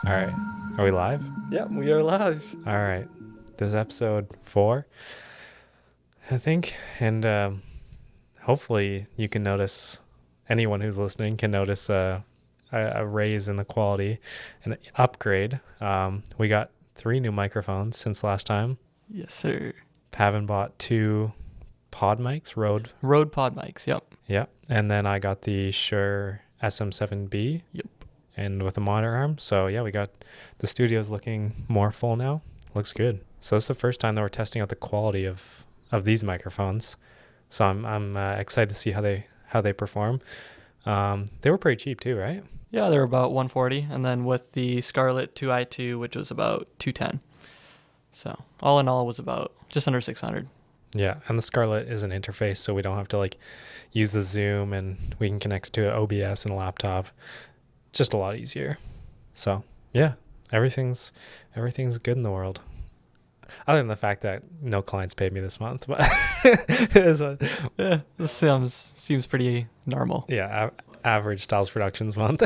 All right. Are we live? Yeah, we are live. All right. This is episode 4, I think. And hopefully you can notice, anyone who's listening can notice a raise in the quality, an upgrade. We got 3 new microphones since last time. Yes, sir. Pavin bought 2 pod mics, Rode. Rode pod mics. Yep. Yeah. And then I got the Shure SM7B Yep. and with a monitor arm. So yeah, we got the studio's looking more full now. Looks good. So it's the first time that we're testing out the quality of these microphones. So I'm excited to see how they perform. They were pretty cheap too, right? Yeah, they're about 140, and then with the Scarlett 2i2, which was about 210. So all in all, it was about just under 600. Yeah, and the Scarlett is an interface, so we don't have to like use the Zoom, and we can connect it to an OBS and a laptop. Just a lot easier. So yeah, everything's good in the world. Other than the fact that no clients paid me this month, but it is Yeah, this seems pretty normal. yeah, average Styles Productions month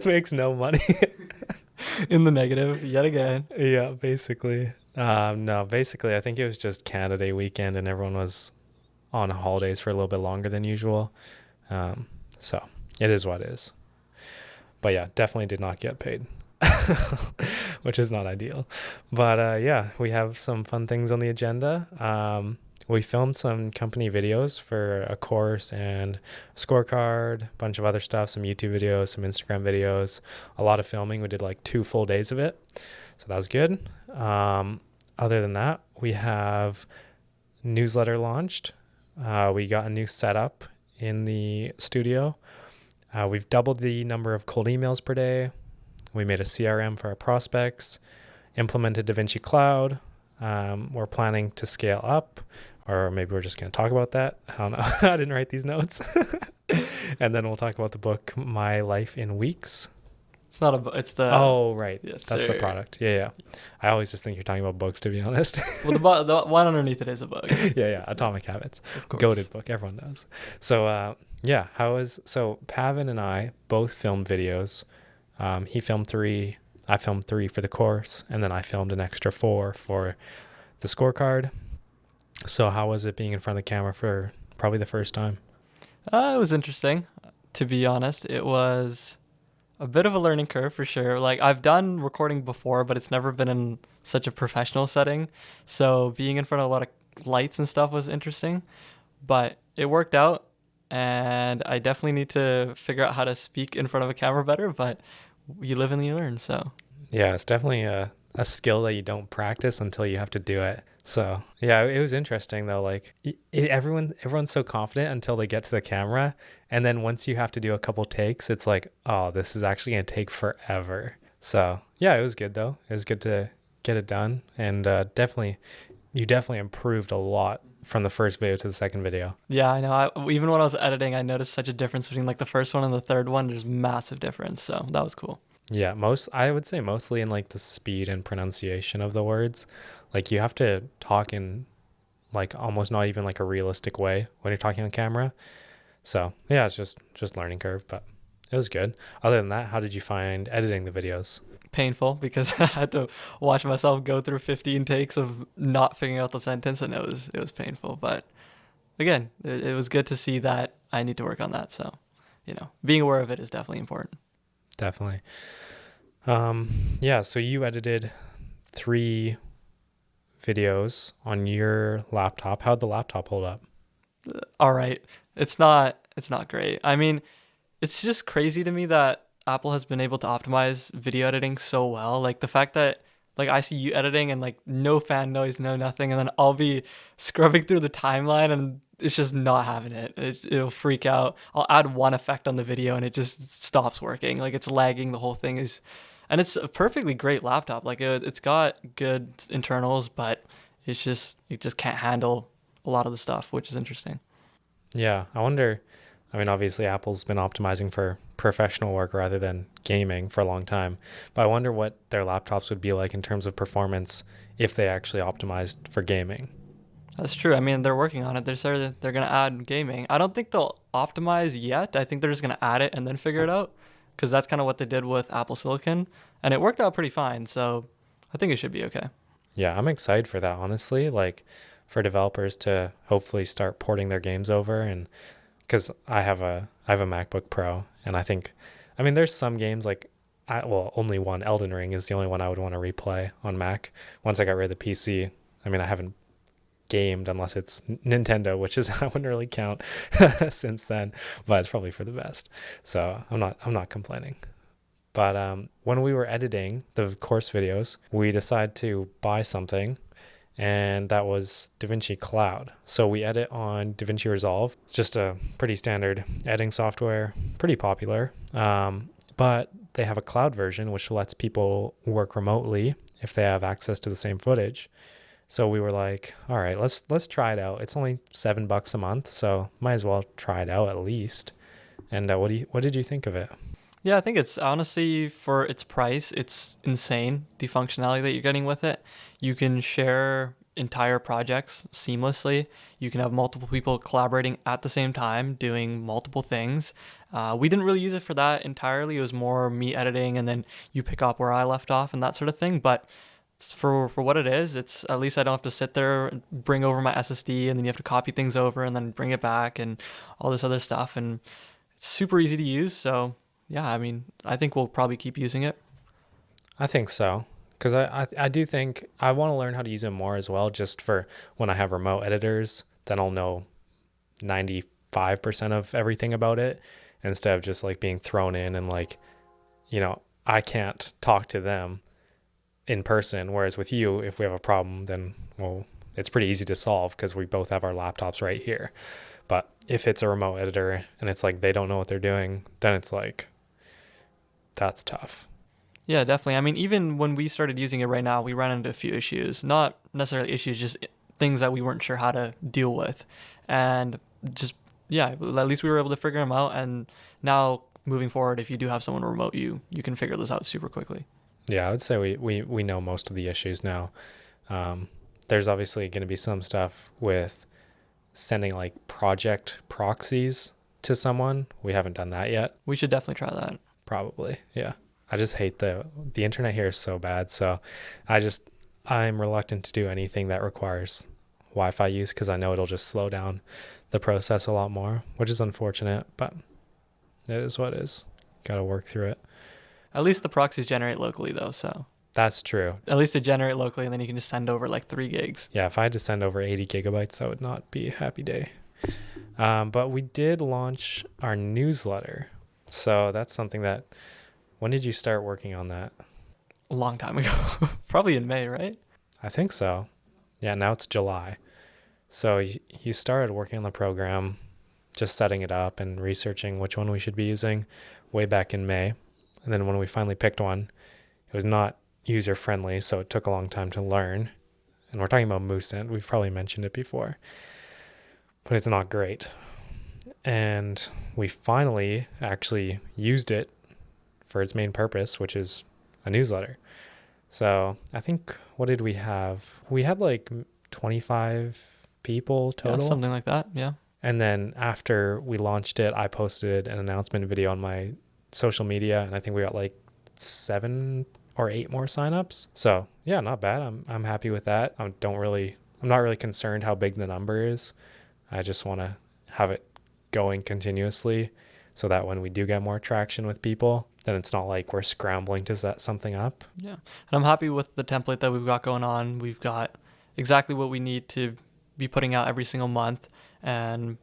makes no money. In the negative, yet again. Yeah, basically. No, basically, I think it was just Canada Day weekend, and everyone was on holidays for a little bit longer than usual. So it is what it is. But yeah, definitely did not get paid. Which is not ideal. But yeah, we have some fun things on the agenda. We filmed some company videos for a course and a scorecard, a bunch of other stuff, some YouTube videos, some Instagram videos, a lot of filming. We did like 2 full days of it. So that was good. Other than that, we have newsletter launched. We got a new setup in the studio. We've doubled the number of cold emails per day. We made a CRM for our prospects, implemented DaVinci Cloud. We're planning to scale up, or maybe we're just going to talk about that. I don't know. I didn't write these notes. And then we'll talk about the book, My Life in Weeks. It's not a. It's the. Oh, right. Yes, That's sir. the product. Yeah, yeah. I always just think you're talking about books, to be honest. Well, the one underneath it is a bug. Yeah. Atomic Habits. Of course. Goated book. Everyone knows. So, yeah. So Pavin and I both filmed videos. He filmed 3. I filmed 3 for the course, and then I filmed an extra 4 for the scorecard. So how was it being in front of the camera for probably the first time? It was interesting. To be honest, it was a bit of a learning curve for sure. Like I've done recording before, but it's never been in such a professional setting. So being in front of a lot of lights and stuff was interesting, but it worked out. And I definitely need to figure out how to speak in front of a camera better, but you live and you learn. So Yeah, it's definitely a skill that you don't practice until you have to do it. So yeah, it was interesting though. Like everyone's so confident until they get to the camera, and then once you have to do a couple takes, it's like, oh, this is actually gonna take forever. So yeah, it was good though. It was good to get it done, and you definitely improved a lot from the first video to the second video. yeah, I know. Even when I was editing, I noticed such a difference between like the first one and the third one. There's massive difference. So that was cool. Yeah, I would say mostly in like the speed and pronunciation of the words. Like you have to talk in like almost not even like a realistic way when you're talking on camera. So yeah, it's just learning curve, but it was good. Other than that, how did you find editing the videos? Painful because I had to watch myself go through 15 takes of not figuring out the sentence, and it was painful. But again, it was good to see that I need to work on that. So, being aware of it is definitely important. Definitely. Yeah, so you edited 3 videos on your laptop. How'd the laptop hold up? All right, it's not great. I mean, it's just crazy to me that Apple has been able to optimize video editing so well. Like the fact that like I see you editing and like no fan noise, no nothing, and then I'll be scrubbing through the timeline and it's just not having it. It'll freak out. I'll add one effect on the video and it just stops working. Like it's lagging. The whole thing is, and it's a perfectly great laptop. Like it's got good internals, but it just can't handle a lot of the stuff, which is interesting. Yeah, I wonder. I mean, obviously, Apple's been optimizing for professional work rather than gaming for a long time. But I wonder what their laptops would be like in terms of performance if they actually optimized for gaming. That's true. I mean, they're working on it. They're gonna add gaming. I don't think they'll optimize yet. I think they're just gonna add it and then figure it out. because that's kind of what they did with Apple Silicon, and it worked out pretty fine. So I think it should be okay. Yeah, I'm excited for that, honestly. Like for developers to hopefully start porting their games over, and because I have a MacBook Pro, and I think, I mean, there's some games like well, only one, Elden Ring, is the only one I would want to replay on Mac. Once I got rid of the PC, I mean, I haven't gamed unless it's Nintendo, which is I wouldn't really count since then, but it's probably for the best. So I'm not complaining. But when we were editing the course videos, we decided to buy something, and that was DaVinci Cloud. So we edit on DaVinci Resolve. It's just a pretty standard editing software, pretty popular. But they have a cloud version which lets people work remotely if they have access to the same footage. So we were like, all right, let's try it out. It's only $7 a month, so might as well try it out at least. And what did you think of it? Yeah, I think it's honestly for its price, it's insane the functionality that you're getting with it. You can share entire projects seamlessly. You can have multiple people collaborating at the same time, doing multiple things. We didn't really use it for that entirely. It was more me editing, and then you pick up where I left off and that sort of thing. But for what it is, it's at least I don't have to sit there and bring over my SSD, and then you have to copy things over and then bring it back and all this other stuff. And it's super easy to use. So yeah, I mean, I think we'll probably keep using it. I think so. Because I do think I want to learn how to use it more as well, just for when I have remote editors, then I'll know 95% of everything about it instead of just like being thrown in and like, I can't talk to them in person. Whereas with you, if we have a problem, then, well, it's pretty easy to solve because we both have our laptops right here. But if it's a remote editor and it's like they don't know what they're doing, then it's like, that's tough. Yeah, definitely. I mean, even when we started using it right now, we ran into a few issues. Not necessarily issues, just things that we weren't sure how to deal with. And just, yeah, at least we were able to figure them out. And now moving forward, if you do have someone remote you can figure those out super quickly. Yeah, I would say we know most of the issues now. Um, there's obviously going to be some stuff with sending like project proxies to someone. We haven't done that yet. We should definitely try that. Probably. Yeah. I just hate the internet here is so bad. So I just I'm reluctant to do anything that requires Wi-Fi use because I know it'll just slow down the process a lot more, which is unfortunate, but it is what it is. Got to work through it. At least the proxies generate locally, though. So That's true. at least they generate locally, and then you can just send over like 3 gigs. Yeah, if I had to send over 80 gigabytes, that would not be a happy day. But we did launch our newsletter. So that's something that, when did you start working on that? A long time ago. Probably in May, right? I think so. Yeah, now it's July. So you started working on the program, just setting it up and researching which one we should be using way back in May. And then when we finally picked one, it was not user friendly, so it took a long time to learn. And we're talking about Moosent. We've probably mentioned it before, but it's not great. And we finally actually used it for its main purpose, which is a newsletter. So I think, what did we have? We had like 25 people Yeah, total. something like that. Yeah. And then after we launched it, I posted an announcement video on my social media, and I think we got like 7 or 8 more signups. So yeah, not bad. I'm happy with that. I'm not really concerned how big the number is. I just want to have it going continuously so that when we do get more traction with people, then it's not like we're scrambling to set something up. Yeah. And I'm happy with the template that we've got going on. We've got exactly what we need to be putting out every single month. And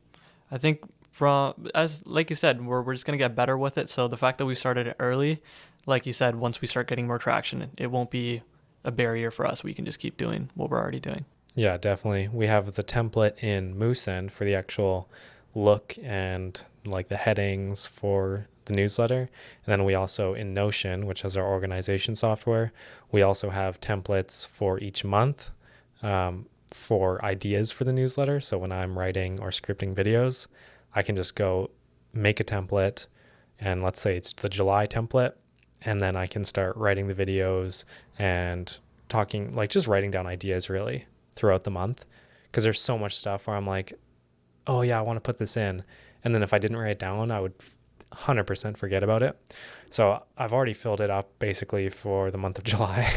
I think from as like you said, we're just gonna get better with it. So the fact that we started it early, like you said, once we start getting more traction, it won't be a barrier for us. We can just keep doing what we're already doing. Yeah, definitely. We have the template in Moosend for the actual look and like the headings for the newsletter. And then we also in Notion, which is our organization software, we also have templates for each month for ideas for the newsletter. So when I'm writing or scripting videos, I can just go make a template, and let's say it's the July template, and then I can start writing the videos and talking, like just writing down ideas really throughout the month. Because there's so much stuff where I'm like, oh yeah, I want to put this in. And then if I didn't write it down, 100% forget about it. So I've already filled it up basically for the month of July.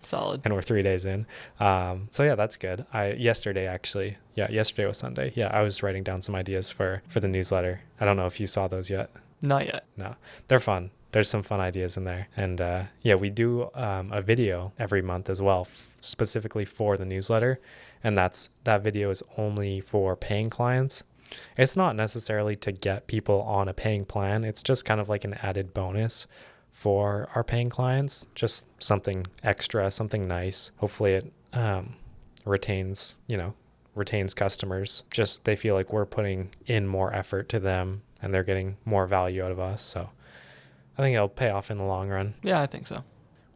Solid. And we're 3 days in. So yeah, that's good. Yesterday was Sunday. Yeah, I was writing down some ideas for the newsletter. I don't know if you saw those yet. Not yet. No, they're fun. There's some fun ideas in there. And yeah, we do a video every month as well, specifically for the newsletter. And that video is only for paying clients. It's not necessarily to get people on a paying plan. It's just kind of like an added bonus for our paying clients, just something extra, something nice. Hopefully it retains, retains customers. Just they feel like we're putting in more effort to them and they're getting more value out of us. So I think it'll pay off in the long run Yeah, I think so.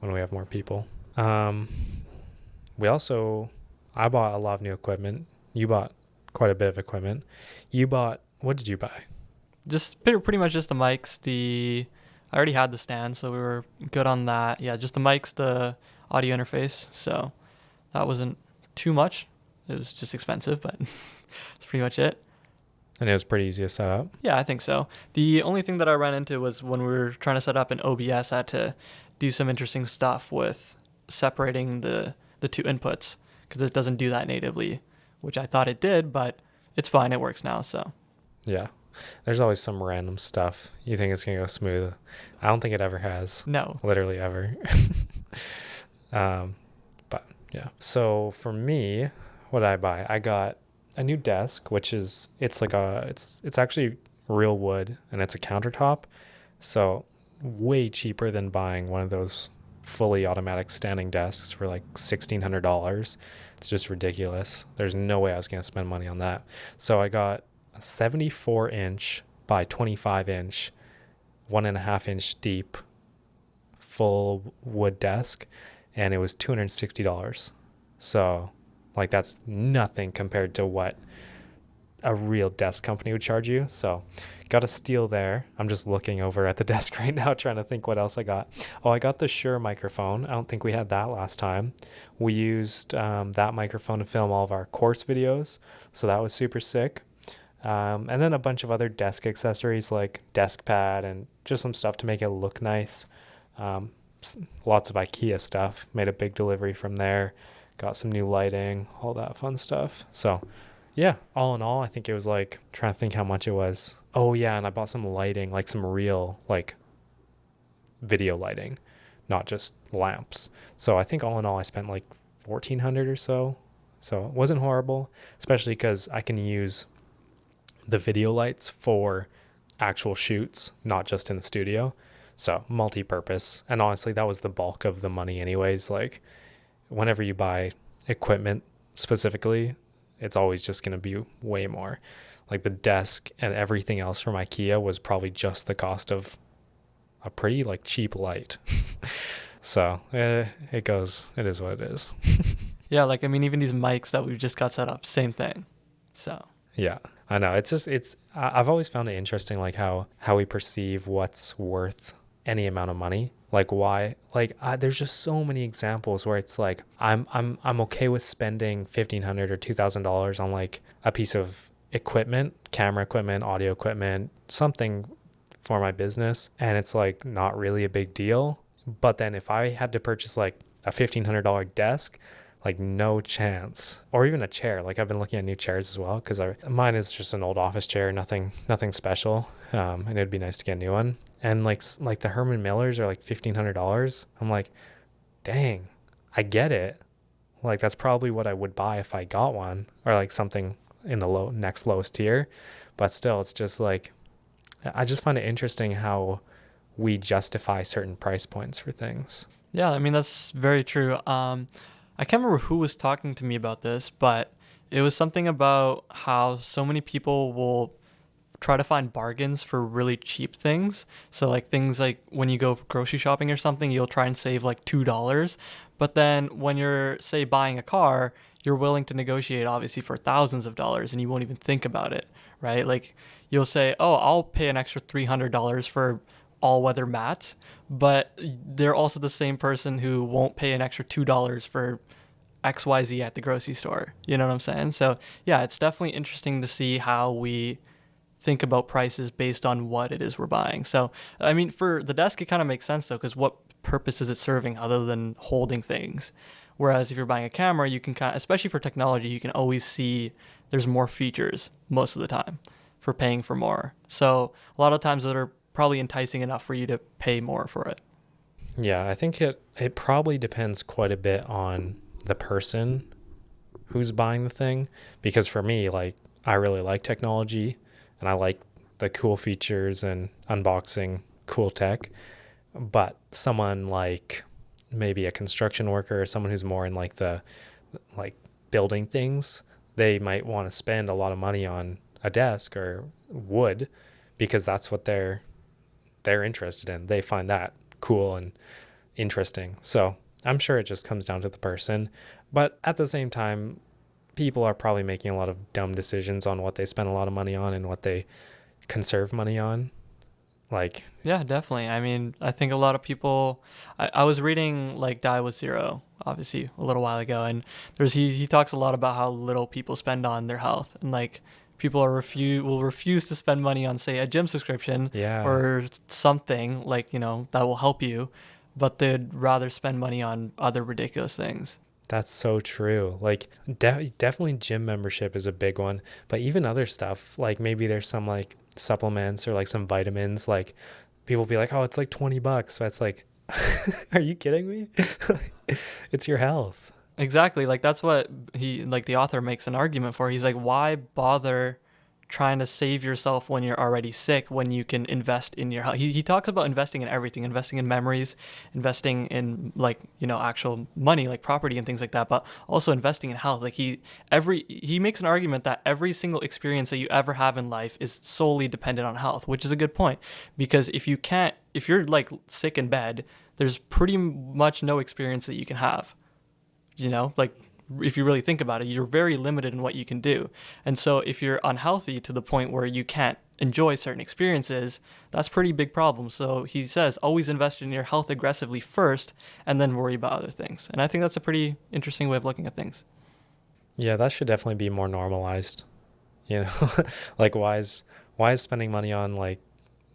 when we have more people. We also, I bought a lot of new equipment. You bought quite a bit of equipment. What did you buy? Just pretty much just the mics. I already had the stand, so we were good on that. Yeah, just the mics, the audio interface. So that wasn't too much. It was just expensive, but that's pretty much it. And it was pretty easy to set up. Yeah, I think so. The only thing that I ran into was when we were trying to set up an OBS, I had to do some interesting stuff with separating the two inputs because it doesn't do that natively, which I thought it did, but it's fine. It works now, so. Yeah. There's always some random stuff. You think it's going to go smooth. I don't think it ever has. No. Literally ever. But yeah. So for me, what did I buy? I got a new desk, which is, it's actually real wood and it's a countertop. So way cheaper than buying one of those fully automatic standing desks for like $1,600. It's just ridiculous. There's no way I was going to spend money on that. So I got a 74-inch by 25-inch, 1.5-inch deep, full wood desk, and it was $260. So like that's nothing compared to what a real desk company would charge you. So got a steal there. I'm just looking over at the desk right now trying to think what else I got. Oh, I got the Shure microphone. I don't think we had that last time. We used that microphone to film all of our course videos, so that was super sick. And then a bunch of other desk accessories like desk pad and just some stuff to make it look nice. Lots of IKEA stuff. Made a big delivery from there. Got some new lighting, all that fun stuff. So yeah, all in all, I think it was like, trying to think how much it was. Oh yeah, and I bought some lighting, like some real like video lighting, not just lamps. So I think all in all, I spent like 1,400 or so. So it wasn't horrible, especially because I can use the video lights for actual shoots, not just in the studio. So multi-purpose. And honestly, that was the bulk of the money anyways. Like whenever you buy equipment specifically, it's always just going to be way more. Like the desk and everything else from IKEA was probably just the cost of a pretty like cheap light. So it is what it is. Yeah, like, I mean, even these mics that we just got set up, same thing. So. Yeah, I know. I've always found it interesting, like how we perceive what's worth any amount of money. Like why, like there's just so many examples where it's like, I'm okay with spending $1,500 or $2,000 on like a piece of equipment, camera equipment, audio equipment, something for my business. And it's like not really a big deal. But then if I had to purchase like a $1,500 desk, like no chance. Or even a chair. Like I've been looking at new chairs as well because mine is just an old office chair, nothing special. And it'd be nice to get a new one. And like the Herman Millers are like $1,500. I'm like, dang, I get it. Like that's probably what I would buy if I got one, or like something in the next lowest tier. But still, it's just like, I just find it interesting how we justify certain price points for things. Yeah, I mean, that's very true. I can't remember who was talking to me about this, but it was something about how so many people will try to find bargains for really cheap things. So like things like when you go grocery shopping or something, you'll try and save like $2. But then when you're, say, buying a car, you're willing to negotiate obviously for thousands of dollars and you won't even think about it, right? Like you'll say, oh, I'll pay an extra $300 for all-weather mats, but they're also the same person who won't pay an extra $2 for XYZ at the grocery store. You know what I'm saying? So yeah, it's definitely interesting to see how we think about prices based on what it is we're buying. So, I mean, for the desk, it kind of makes sense though, because what purpose is it serving other than holding things? Whereas if you're buying a camera, you can kind of, especially for technology, you can always see there's more features most of the time for paying for more. So a lot of times that are probably enticing enough for you to pay more for it. Yeah, I think it probably depends quite a bit on the person who's buying the thing, because for me, like, I really like technology and I like the cool features and unboxing cool tech, but someone like maybe a construction worker or someone who's more in like the like building things, they might want to spend a lot of money on a desk or wood because that's what they're interested in. They find that cool and interesting. So I'm sure it just comes down to the person. But at the same time, people are probably making a lot of dumb decisions on what they spend a lot of money on and what they conserve money on. Like, Yeah, definitely. I mean, I think a lot of people. I was reading like Die with Zero, obviously, a little while ago, and he talks a lot about how little people spend on their health, and like people will refuse to spend money on say a gym subscription yeah, or something like that will help you, but they'd rather spend money on other ridiculous things. that's so true. Like, definitely gym membership is a big one, but even other stuff, like maybe there's some like supplements or like some vitamins, like people be like, oh, it's like $20. But it's like, are you kidding me? It's your health. Exactly. Like that's what he like the author makes an argument for. He's like, why bother trying to save yourself when you're already sick when you can invest in your health? He talks about investing in everything, investing in memories, investing in like, actual money, like property and things like that, but also investing in health. Like he makes an argument that every single experience that you ever have in life is solely dependent on health, which is a good point because if you're like sick in bed, there's pretty much no experience that you can have, like if you really think about it, you're very limited in what you can do. And so if you're unhealthy to the point where you can't enjoy certain experiences, that's a pretty big problem. So he says always invest in your health aggressively first and then worry about other things. And I think that's a pretty interesting way of looking at things. Yeah, that should definitely be more normalized. You know, like why is spending money on like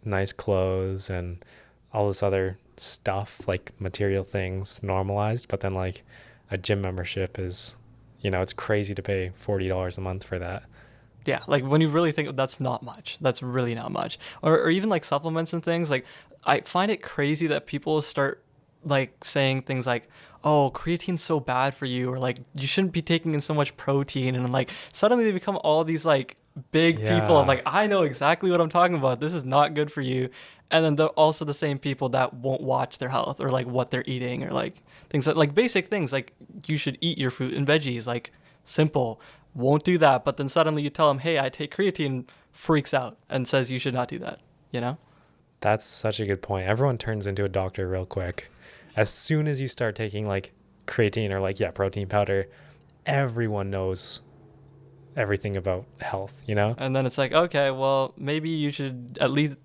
nice clothes and all this other stuff, like material things, normalized, but then like a gym membership is, it's crazy to pay $40 a month for that. Yeah, like when you really think that's not much. That's really not much. Or even like supplements and things. Like I find it crazy that people start like saying things like, "Oh, creatine's so bad for you," or like you shouldn't be taking in so much protein, and like suddenly they become all these like big people. I'm Yeah, like, I know exactly what I'm talking about. This is not good for you. And then they're also the same people that won't watch their health or like what they're eating or like things like basic things like you should eat your fruit and veggies like simple, won't do that, but then suddenly you tell him, "Hey, I take creatine," freaks out and says you should not do that. You know? that's such a good point. Everyone turns into a doctor real quick. As soon as you start taking like creatine or like, yeah, protein powder, everyone knows everything about health. And then it's like, okay, well, maybe you should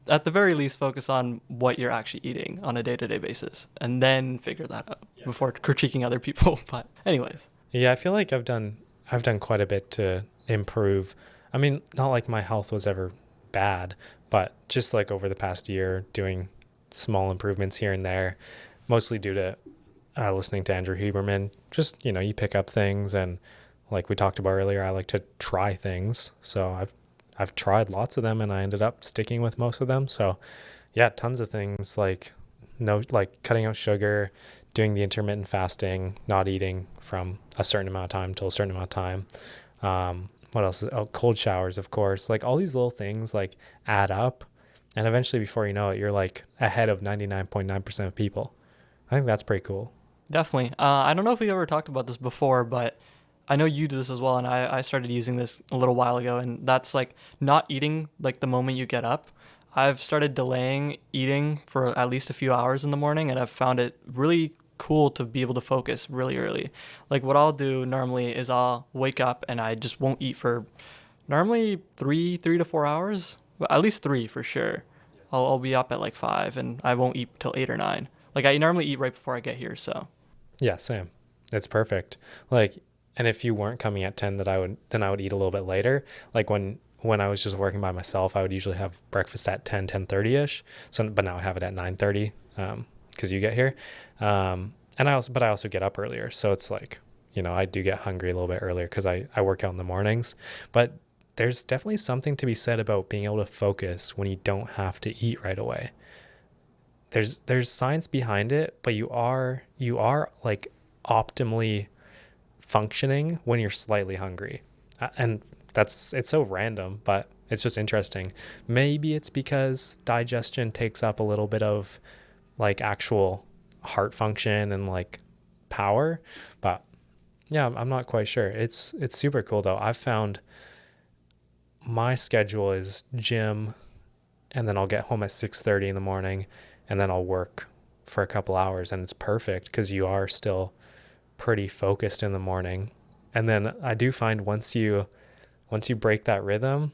at the very least, focus on what you're actually eating on a day to day basis, and then figure that out before critiquing other people. But anyways, Yeah, I feel like I've done quite a bit to improve. I mean, not like my health was ever bad, but just like over the past year, doing small improvements here and there, mostly due to listening to Andrew Huberman. Just you pick up things, and like we talked about earlier, I like to try things. So I've tried lots of them, and I ended up sticking with most of them. So yeah, tons of things like no, like cutting out sugar, doing the intermittent fasting, not eating from a certain amount of time till a certain amount of time. What else? Oh, cold showers, of course. Like all these little things like add up, and eventually, before you know it, you're like ahead of 99.9% of people. I think that's pretty cool. definitely. I don't know if we ever talked about this before, but I know you do this as well, and I started using this a little while ago, and that's like not eating like the moment you get up. I've started delaying eating for at least a few hours in the morning, and I've found it really cool to be able to focus really early. Like what I'll do normally is I'll wake up and I just won't eat for normally three to 4 hours, but at least three for sure. I'll be up at like 5, and I won't eat till 8 or 9. Like I normally eat right before I get here, so Yeah, same. It's perfect. Like, and if you weren't coming at 10, then I would eat a little bit later. Like when I was just working by myself, I would usually have breakfast at 10:30ish. So, but now I have it at 9:30 because you get here. But I also get up earlier. So it's like, I do get hungry a little bit earlier because I work out in the mornings. But there's definitely something to be said about being able to focus when you don't have to eat right away. There's science behind it, but you are like optimally functioning when you're slightly hungry. And it's so random, but it's just interesting. Maybe it's because digestion takes up a little bit of like actual heart function and like power, but yeah, I'm not quite sure. It's super cool though. I've found my schedule is gym, and then I'll get home at 6:30 in the morning, and then I'll work for a couple hours, and it's perfect because you are still pretty focused in the morning. And then I do find once you break that rhythm,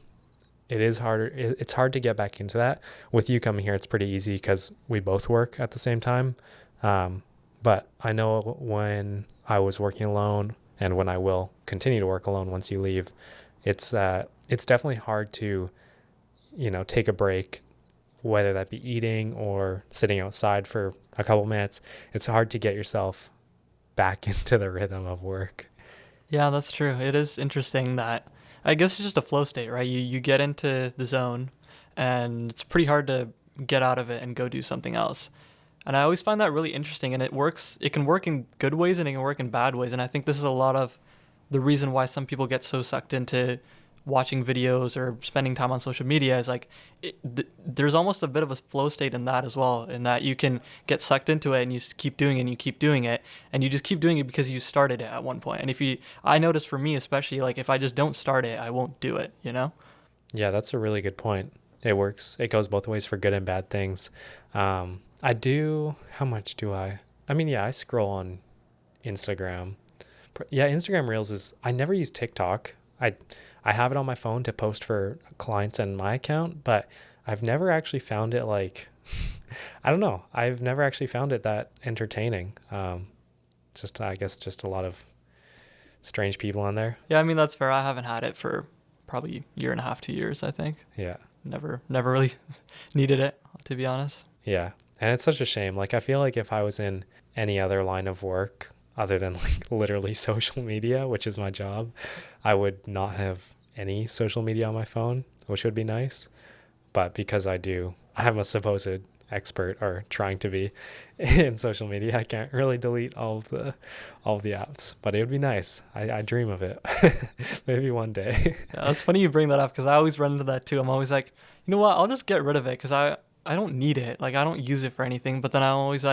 it is harder. It's hard to get back into that. With you coming here, it's pretty easy because we both work at the same time. Um, but I know when I was working alone, and when I will continue to work alone once you leave, it's definitely hard to take a break, whether that be eating or sitting outside for a couple minutes. It's hard to get yourself back into the rhythm of work. Yeah, that's true. It is interesting that I guess it's just a flow state, right? You get into the zone and it's pretty hard to get out of it and go do something else. And I always find that really interesting, and it can work in good ways and it can work in bad ways. And I think this is a lot of the reason why some people get so sucked into watching videos or spending time on social media is like there's almost a bit of a flow state in that as well, in that you can get sucked into it and you keep doing it and you keep doing it and you just keep doing it because you started it at one point. And if you, I notice for me especially, like if I just don't start it, I won't do it, you know? Yeah, that's a really good point. It works. It goes both ways for good and bad things. I do. How much do I? I mean, yeah, I scroll on Instagram. Yeah, Instagram Reels is. I never use TikTok. I have it on my phone to post for clients and my account, but I've never actually found it like. I don't know. I've never actually found it that entertaining. Just I guess just a lot of strange people on there. Yeah, I mean that's fair. I haven't had it for probably a year and a half, 2 years, I think. Yeah. Never really needed it, to be honest. Yeah. And it's such a shame. Like, I feel like if I was in any other line of work other than like literally social media, which is my job, I would not have any social media on my phone, which would be nice. But because I'm a supposed expert or trying to be in social media, I can't really delete all of the apps. But it would be nice. I dream of it. Maybe one day. Yeah, it's funny you bring that up because I always run into that too. I'm always like, you know what? I'll just get rid of it because I don't need it. Like I don't use it for anything. But then I always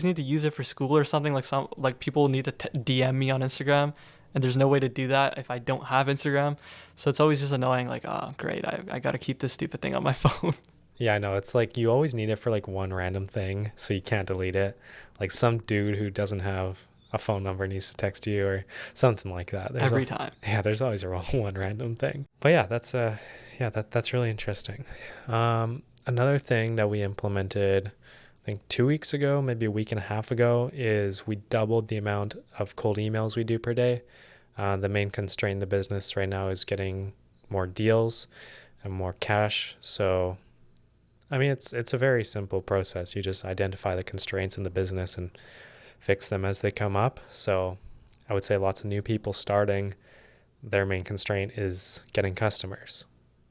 need to use it for school or something. Like people need to DM me on Instagram, and there's no way to do that if I don't have Instagram. So it's always just annoying. Like, oh great, I got to keep this stupid thing on my phone. Yeah, I know. It's like you always need it for like one random thing, so you can't delete it. Like some dude who doesn't have a phone number needs to text you or something like that. Every time. Yeah, there's always a one random thing. But yeah, that's really interesting. Another thing that we implemented, I think 2 weeks ago, maybe a week and a half ago, is we doubled the amount of cold emails we do per day. The main constraint in the business right now is getting more deals and more cash. So I mean, it's a very simple process. You just identify the constraints in the business and fix them as they come up. So I would say lots of new people starting, their main constraint is getting customers.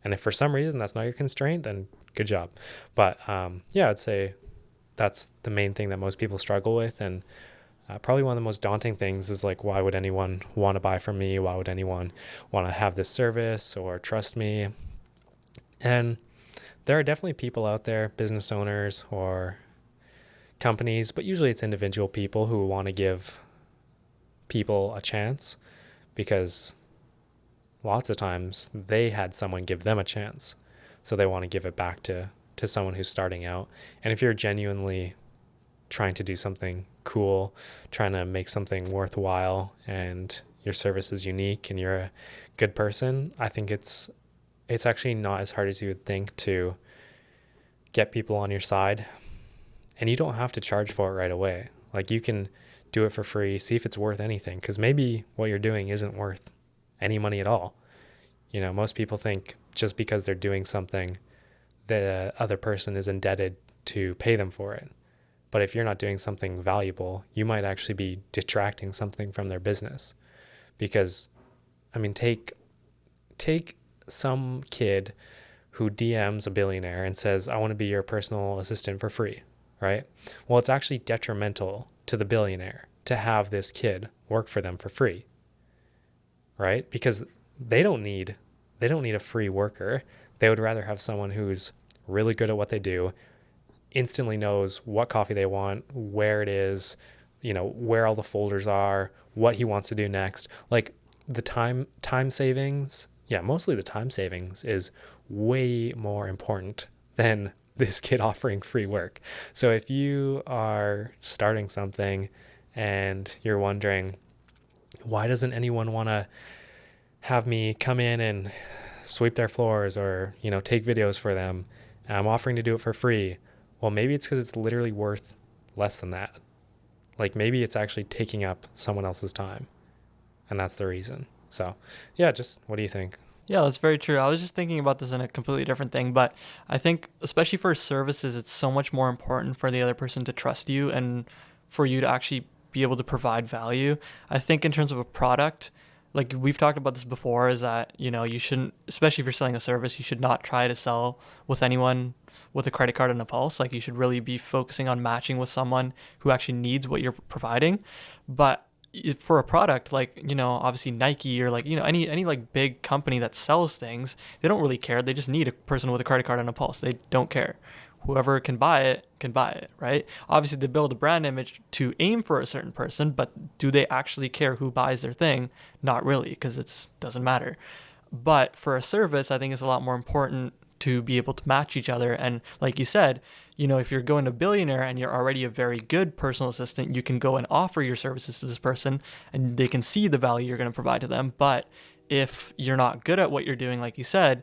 And if for some reason that's not your constraint, then good job. But yeah, I'd say that's the main thing that most people struggle with. And probably one of the most daunting things is like, why would anyone want to buy from me? Why would anyone want to have this service or trust me? And there are definitely people out there, business owners or companies, but usually it's individual people who want to give people a chance because lots of times they had someone give them a chance. So they want to give it back to someone who's starting out. And if you're genuinely trying to do something cool, trying to make something worthwhile, and your service is unique and you're a good person, I think it's actually not as hard as you would think to get people on your side. And you don't have to charge for it right away. Like you can do it for free, see if it's worth anything, because maybe what you're doing isn't worth any money at all. Most people think just because they're doing something, the other person is indebted to pay them for it. But if you're not doing something valuable, you might actually be detracting something from their business. Because, I mean, take some kid who DMs a billionaire and says, I want to be your personal assistant for free, right? Well, it's actually detrimental to the billionaire to have this kid work for them for free, right? Because they don't need they don't need a free worker. They would rather have someone who's really good at what they do, instantly knows what coffee they want, where it is, where all the folders are, what he wants to do next. Like the time savings, yeah, mostly the time savings is way more important than this kid offering free work. So if you are starting something and you're wondering, why doesn't anyone want to have me come in and sweep their floors or, take videos for them? I'm offering to do it for free. Well, maybe it's because it's literally worth less than that. Like maybe it's actually taking up someone else's time, and that's the reason. So, yeah, just what do you think? Yeah, that's very true. I was just thinking about this in a completely different thing, but I think especially for services, it's so much more important for the other person to trust you and for you to actually be able to provide value. I think in terms of a product, like we've talked about this before, is that, you shouldn't, especially if you're selling a service, you should not try to sell with anyone with a credit card and a pulse. Like you should really be focusing on matching with someone who actually needs what you're providing. But for a product like, obviously Nike or like, any like big company that sells things, they don't really care. They just need a person with a credit card and a pulse. They don't care. Whoever can buy it, right? Obviously they build a brand image to aim for a certain person, but do they actually care who buys their thing? Not really, because it doesn't matter. But for a service, I think it's a lot more important to be able to match each other. And like you said, if you're going to billionaire and you're already a very good personal assistant, you can go and offer your services to this person and they can see the value you're going to provide to them. But if you're not good at what you're doing, like you said,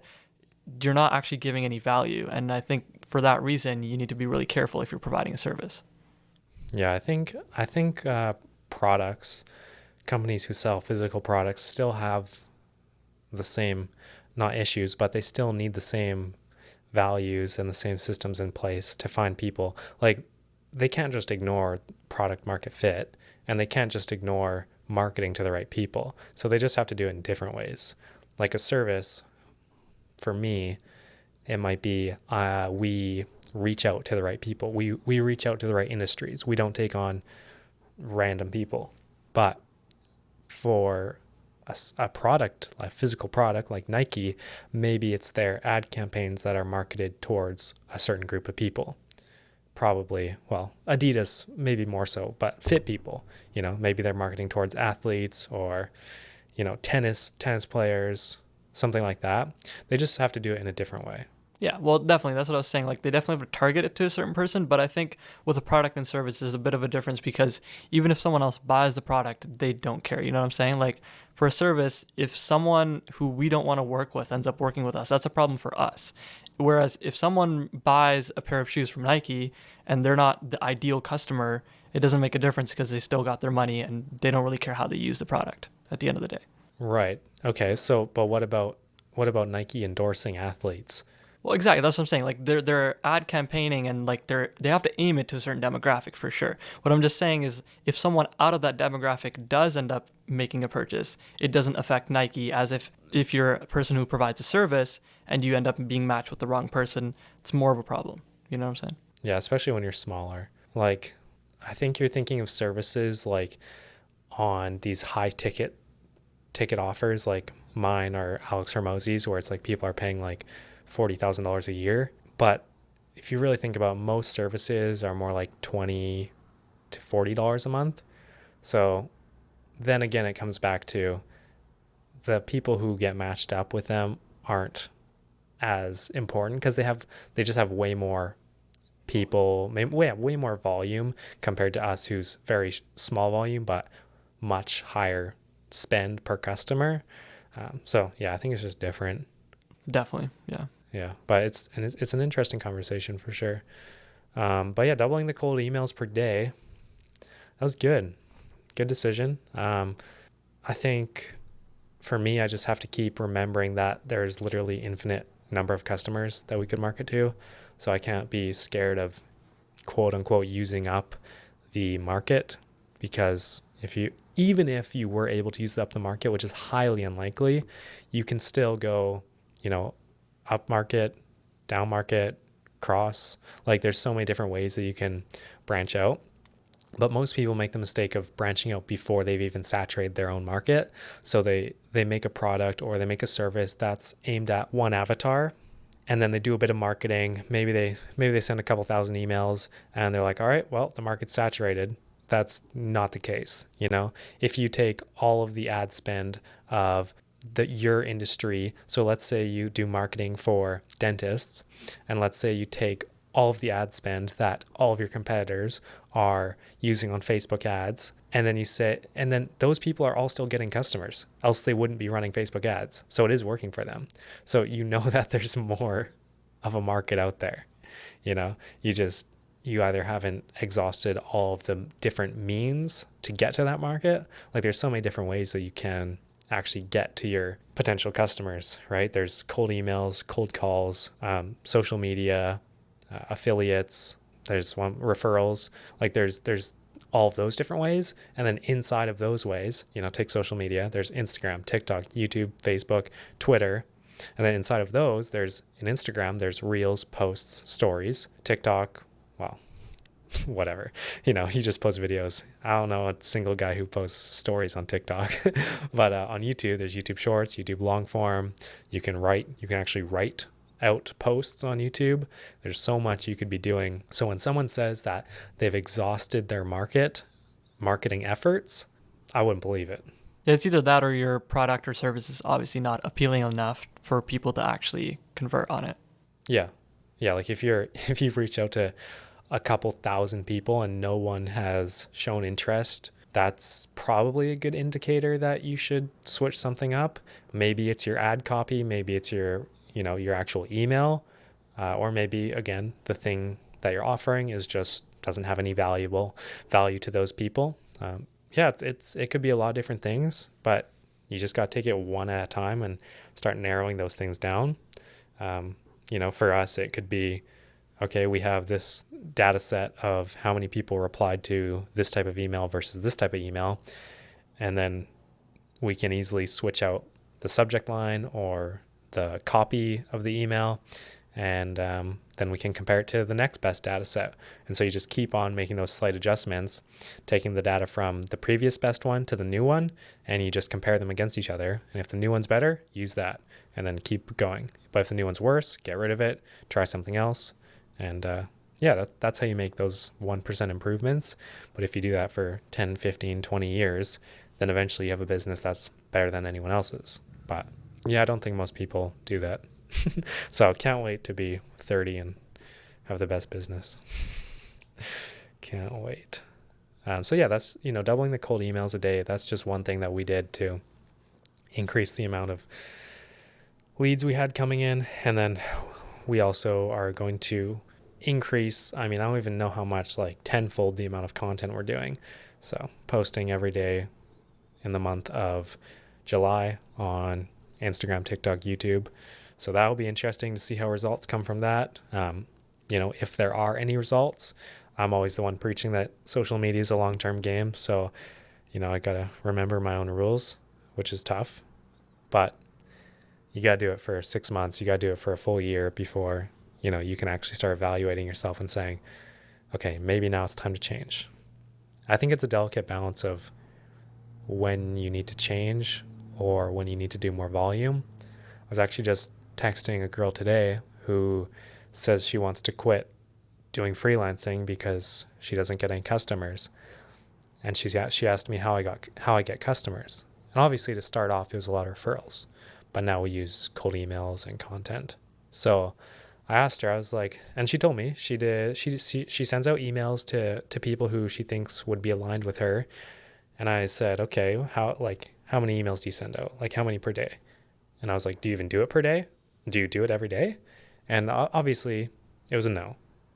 you're not actually giving any value. And I think for that reason, you need to be really careful if you're providing a service. Yeah, I think products, companies who sell physical products still have the same, not issues, but they still need the same values and the same systems in place to find people. Like they can't just ignore product market fit, and they can't just ignore marketing to the right people. So they just have to do it in different ways. Like a service, for me, it might be we reach out to the right people. We reach out to the right industries. We don't take on random people. But for a product, a physical product like Nike, maybe it's their ad campaigns that are marketed towards a certain group of people. Probably, well, Adidas maybe more so, but fit people. Maybe they're marketing towards athletes or, tennis players, something like that. They just have to do it in a different way. Yeah, well, definitely. That's what I was saying. Like, they definitely have to target it to a certain person, but I think with a product and service, there's a bit of a difference because even if someone else buys the product, they don't care. You know what I'm saying? Like, for a service, if someone who we don't want to work with ends up working with us, that's a problem for us. Whereas if someone buys a pair of shoes from Nike and they're not the ideal customer, it doesn't make a difference because they still got their money and they don't really care how they use the product at the end of the day. Right. Okay. So, but what about Nike endorsing athletes? Well, exactly. That's what I'm saying. Like they're ad campaigning and like they have to aim it to a certain demographic for sure. What I'm just saying is if someone out of that demographic does end up making a purchase, it doesn't affect Nike as if you're a person who provides a service and you end up being matched with the wrong person, it's more of a problem. You know what I'm saying? Yeah, especially when you're smaller. Like, I think you're thinking of services like on these high ticket offers like mine or Alex Hermosi's, where it's like people are paying like $40,000 a year. But if you really think about it, most services are more like $20 to $40 a month. So then again, it comes back to the people who get matched up with them aren't as important because they just have way more people, way more volume compared to us, who's very small volume but much higher spend per customer. So yeah, I think it's just different. Definitely. Yeah. Yeah, but it's an interesting conversation for sure. But yeah, doubling the cold emails per day, that was good decision. I think for me, I just have to keep remembering that there's literally infinite number of customers that we could market to. So I can't be scared of quote unquote using up the market, because even if you were able to use up the market, which is highly unlikely, you can still go, you know, up market, down market, cross. Like there's so many different ways that you can branch out. But most people make the mistake of branching out before they've even saturated their own market. So they make a product or they make a service that's aimed at one avatar, and then they do a bit of marketing. Maybe they send a couple thousand emails and they're like, all right, well, the market's saturated. That's not the case. If you take all of the ad spend of your industry, so let's say you do marketing for dentists, and let's say you take all of the ad spend that all of your competitors are using on Facebook ads, and then those people are all still getting customers, else they wouldn't be running Facebook ads. So it is working for them. So that there's more of a market out there. You either haven't exhausted all of the different means to get to that market. Like there's so many different ways that you can actually get to your potential customers, right? There's cold emails, cold calls, social media, affiliates. There's one referrals. Like there's all of those different ways, and then inside of those ways, take social media. There's Instagram, TikTok, YouTube, Facebook, Twitter, and then inside of those, there's in Instagram, there's Reels, posts, stories. TikTok, well, whatever. You just post videos. I don't know a single guy who posts stories on TikTok. But on YouTube, there's YouTube Shorts, YouTube long form. You can actually write out posts on YouTube. There's so much you could be doing. So when someone says that they've exhausted their marketing efforts, I wouldn't believe it. Yeah, it's either that or your product or service is obviously not appealing enough for people to actually convert on it. Yeah. Yeah, like if you've reached out to a couple thousand people and no one has shown interest, that's probably a good indicator that you should switch something up. Maybe it's your ad copy, maybe it's your actual email, or maybe again the thing that you're offering is just doesn't have any value to those people. Yeah, it could be a lot of different things, but you just got to take it one at a time and start narrowing those things down. For us, it could be, okay, we have this data set of how many people replied to this type of email versus this type of email. And then we can easily switch out the subject line or the copy of the email. And then we can compare it to the next best data set. And so you just keep on making those slight adjustments, taking the data from the previous best one to the new one, and you just compare them against each other. And if the new one's better, use that and then keep going. But if the new one's worse, get rid of it, try something else. And yeah, that's how you make those 1% improvements. But if you do that for 10, 15, 20 years, then eventually you have a business that's better than anyone else's. But yeah, I don't think most people do that. So can't wait to be 30 and have the best business. Can't wait. So yeah, that's, doubling the cold emails a day. That's just one thing that we did to increase the amount of leads we had coming in. And then we also are going to increase, I don't even know how much, like tenfold the amount of content we're doing. So posting every day in the month of July on Instagram, TikTok, YouTube. So that will be interesting to see how results come from that. If there are any results, I'm always the one preaching that social media is a long-term game. So, I got to remember my own rules, which is tough, but you got to do it for 6 months. You got to do it for a full year before, you can actually start evaluating yourself and saying, okay, maybe now it's time to change. I think it's a delicate balance of when you need to change or when you need to do more volume. I was actually just texting a girl today who says she wants to quit doing freelancing because she doesn't get any customers. And she asked me how I get customers. And obviously to start off, it was a lot of referrals, but now we use cold emails and content. So I asked her, I was like, and she told me she sends out emails to people who she thinks would be aligned with her. And I said, okay, how many emails do you send out? Like how many per day? And I was like, do you even do it per day? Do you do it every day? And obviously it was a no,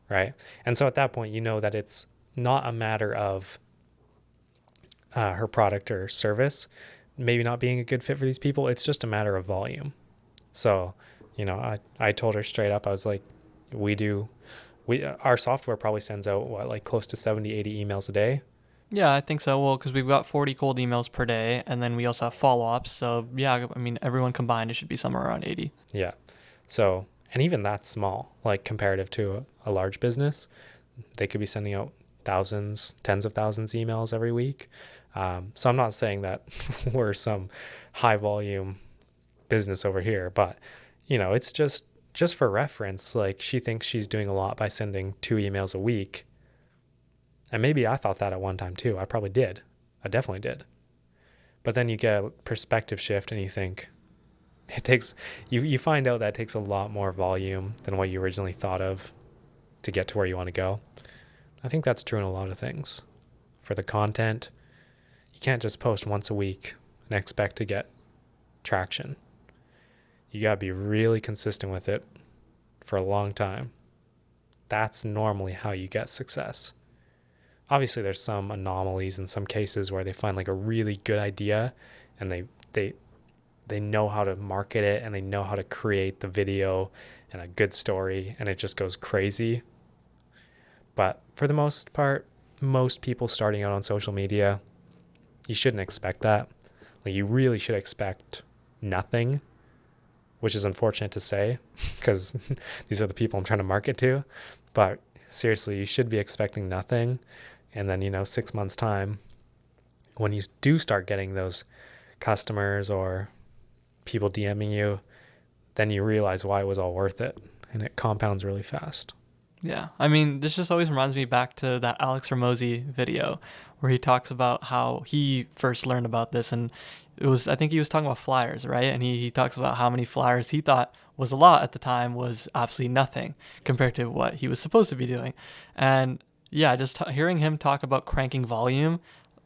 right? And so at that point, that it's not a matter of her product or service maybe not being a good fit for these people. It's just a matter of volume. So, I told her straight up, I was like, we do, our software probably sends out what, like close to 70, 80 emails a day. Yeah, I think so. Well, because we've got 40 cold emails per day, and then we also have follow ups. So, yeah, I mean, everyone combined, it should be somewhere around 80. Yeah. So, and even that's small, like comparative to a large business, they could be sending out thousands, tens of thousands emails every week. So I'm not saying that we're some high volume business over here, but it's just for reference. Like she thinks she's doing a lot by sending 2 emails a week, and maybe I thought that at one time too. I probably did. I definitely did. But then you get a perspective shift, and you think it takes you find out that it takes a lot more volume than what you originally thought of to get to where you want to go. I think that's true in a lot of things. For the content, you can't just post once a week and expect to get traction. You got to be really consistent with it for a long time. That's normally how you get success. Obviously, there's some anomalies in some cases where they find like a really good idea and they know how to market it and they know how to create the video and a good story and it just goes crazy. But for the most part, most people starting out on social media, you shouldn't expect that. Like you really should expect nothing, which is unfortunate to say because these are the people I'm trying to market to. But seriously, you should be expecting nothing. And then, 6 months' time, when you do start getting those customers or people DMing you, then you realize why it was all worth it. And it compounds really fast. Yeah. I mean, this just always reminds me back to that Alex Ramosi video where he talks about how he first learned about this. And I think he was talking about flyers, right? And he talks about how many flyers he thought was a lot at the time was absolutely nothing compared to what he was supposed to be doing. And yeah, just hearing him talk about cranking volume,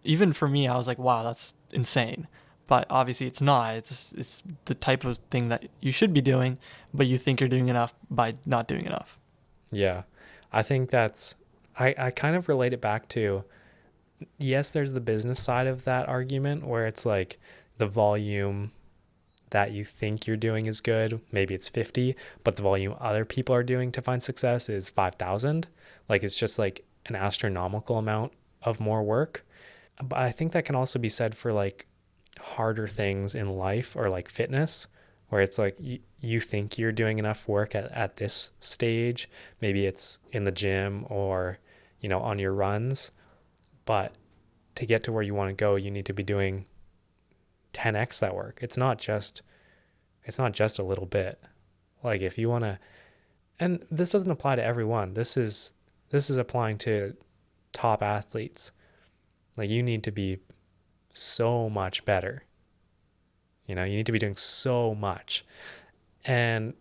even for me, I was like, wow, that's insane. But obviously, it's not. It's the type of thing that you should be doing, but you think you're doing enough by not doing enough. Yeah. I think I kind of relate it back to, yes, there's the business side of that argument where it's like the volume that you think you're doing is good. Maybe it's 50, but the volume other people are doing to find success is 5,000. Like it's just like an astronomical amount of more work. But I think that can also be said for like harder things in life or like fitness, where it's like you think you're doing enough work at this stage. Maybe it's in the gym or, on your runs. But to get to where you want to go, you need to be doing 10x that work. It's not just a little bit. Like if you want to, and this doesn't apply to everyone. This is applying to top athletes. Like you need to be so much better. You need to be doing so much. And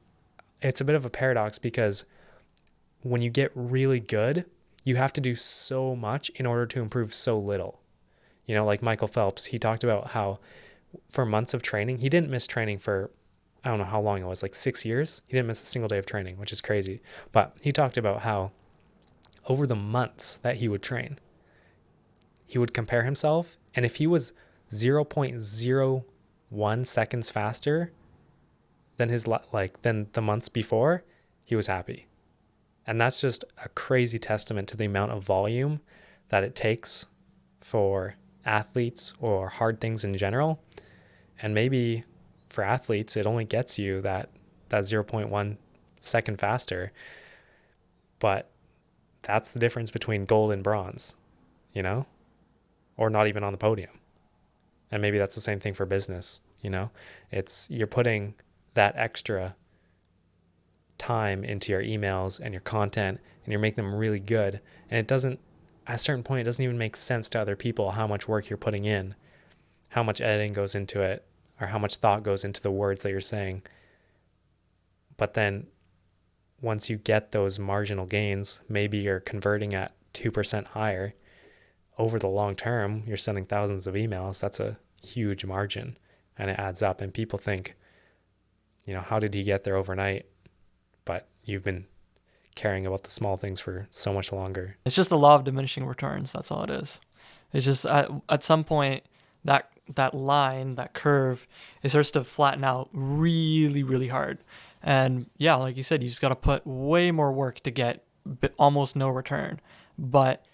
it's a bit of a paradox because when you get really good, you have to do so much in order to improve so little. Like Michael Phelps, he talked about how for months of training, he didn't miss training for, I don't know how long it was, like 6 years. He didn't miss a single day of training, which is crazy. But he talked about how over the months that he would train, he would compare himself. And if he was 0.01 seconds faster than than the months before, he was happy. And that's just a crazy testament to the amount of volume that it takes for athletes or hard things in general. And maybe for athletes, it only gets you that zero point 0.1 second faster. But that's the difference between gold and bronze, you know, or not even on the podium. And maybe that's the same thing for business, it's you're putting that extra time into your emails and your content and you're making them really good. And it doesn't, at a certain point, it doesn't even make sense to other people how much work you're putting in, how much editing goes into it, or how much thought goes into the words that you're saying. But then once you get those marginal gains, maybe you're converting at 2% higher. Over the long term, you're sending thousands of emails. That's a huge margin and it adds up. And people think, how did he get there overnight? But you've been caring about the small things for so much longer. It's just the law of diminishing returns. That's all it is. It's just at some point that that line, that curve, it starts to flatten out really, really hard. And yeah, like you said, you just got to put way more work to get almost no return. But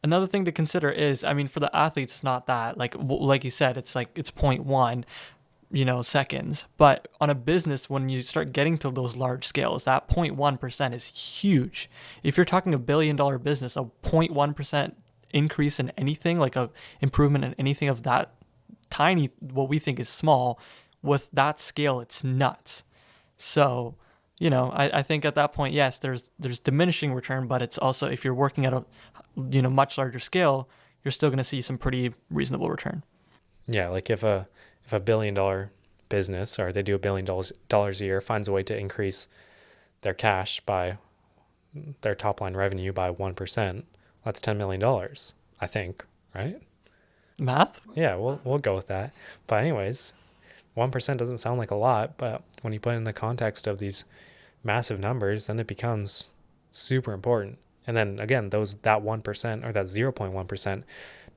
another thing to consider is, I mean, for the athletes, it's not that like you said, it's like it's point 0.1, seconds. But on a business, when you start getting to those large scales, that 0.1% is huge. If you're talking $1 billion business, a 0.1% increase in anything, like a improvement in anything of that tiny, what we think is small, with that scale, it's nuts. So, I think at that point, yes, there's diminishing return, but it's also, if you're working at a much larger scale, you're still going to see some pretty reasonable return. Yeah, like if a $1 billion business, or they do $1 billion a year, finds a way to increase their cash by their top line revenue by 1%, that's $10 million, I think, right? Math? Yeah, we'll go with that. But anyways, 1% doesn't sound like a lot, but when you put it in the context of these massive numbers, then it becomes super important. And then again, that 1% or that 0.1%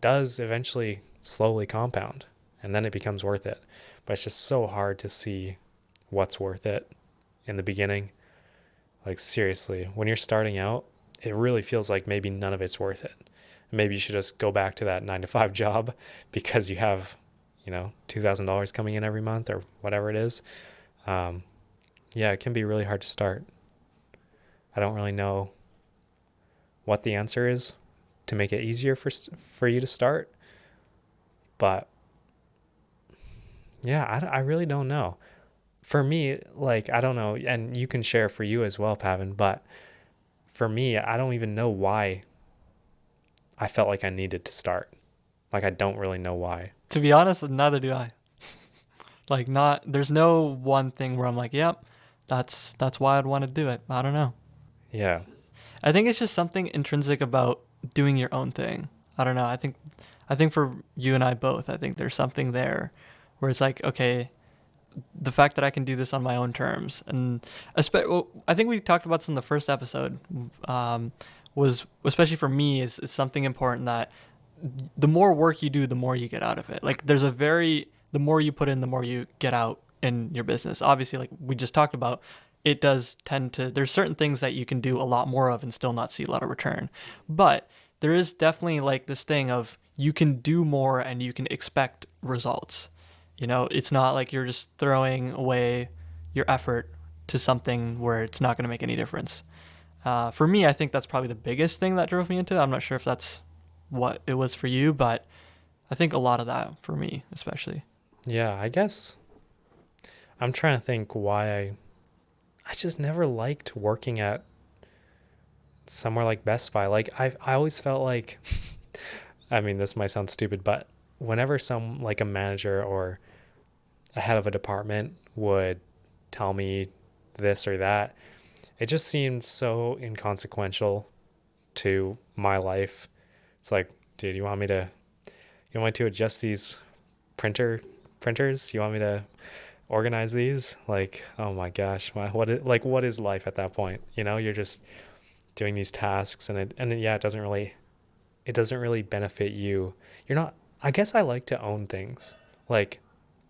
does eventually slowly compound, and then it becomes worth it. But it's just so hard to see what's worth it in the beginning. Like seriously, when you're starting out, it really feels like maybe none of it's worth it. Maybe you should just go back to that 9 to 5 job because you have, $2,000 coming in every month or whatever it is. Um, yeah, it can be really hard to start. I don't really know what the answer is to make it easier for you to start, but yeah, I really don't know. For me, like I don't know, and you can share for you as well, Pavan. But for me, I don't even know why I felt like I needed to start. Like I don't really know why. To be honest, neither do I. Like, not there's no one thing where I'm like, yep, that's why I'd want to do it. I don't know. Yeah, I think it's just something intrinsic about doing your own thing. I don't know. I think for you and I both, I think there's something there where it's like, okay, the fact that I can do this on my own terms, and I think we talked about this in the first episode, um, was especially for me is something important that the more work you do, the more you get out of it. Like the more you put in, the more you get out in your business. Obviously, like we just talked about, it does tend to, there's certain things that you can do a lot more of and still not see a lot of return. But there is definitely like this thing of you can do more and you can expect results. It's not like you're just throwing away your effort to something where it's not going to make any difference. For me, I think that's probably the biggest thing that drove me into it. I'm not sure if that's what it was for you, but I think a lot of that for me, especially. yeah. I guess I'm trying to think why I just never liked working at somewhere like Best Buy. Like I always felt like I mean this might sound stupid, but whenever some like a manager or a head of a department would tell me this or that, it just seemed so inconsequential to my life. It's like, dude, you want me to adjust these printers? You want me to organize these? Like, oh my gosh, what is life at that point? You're just doing these tasks, yeah, it doesn't really benefit you. You're not. I guess I like to own things. Like,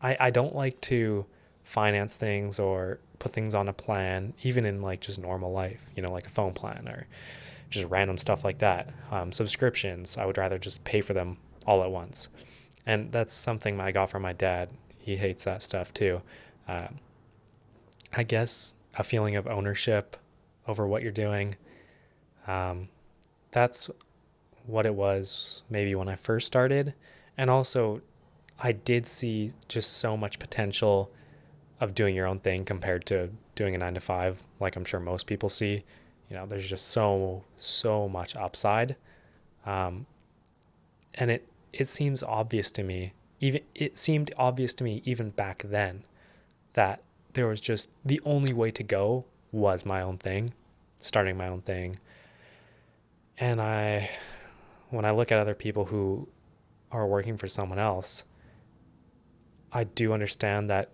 I don't like to finance things or put things on a plan, even in like just normal life. Like a phone plan or just random stuff like that. Subscriptions, I would rather just pay for them all at once. And that's something I got from my dad. He hates that stuff too. Uh, I guess a feeling of ownership over what you're doing. Um, that's what it was maybe when I first started. And also, I did see just so much potential of doing your own thing compared to doing a 9 to 5, like I'm sure most people see. There's just so much upside. Um, and it seems obvious to me, even it seemed obvious to me even back then that there was just the only way to go was my own thing, starting my own thing. And when I look at other people who are working for someone else, I do understand that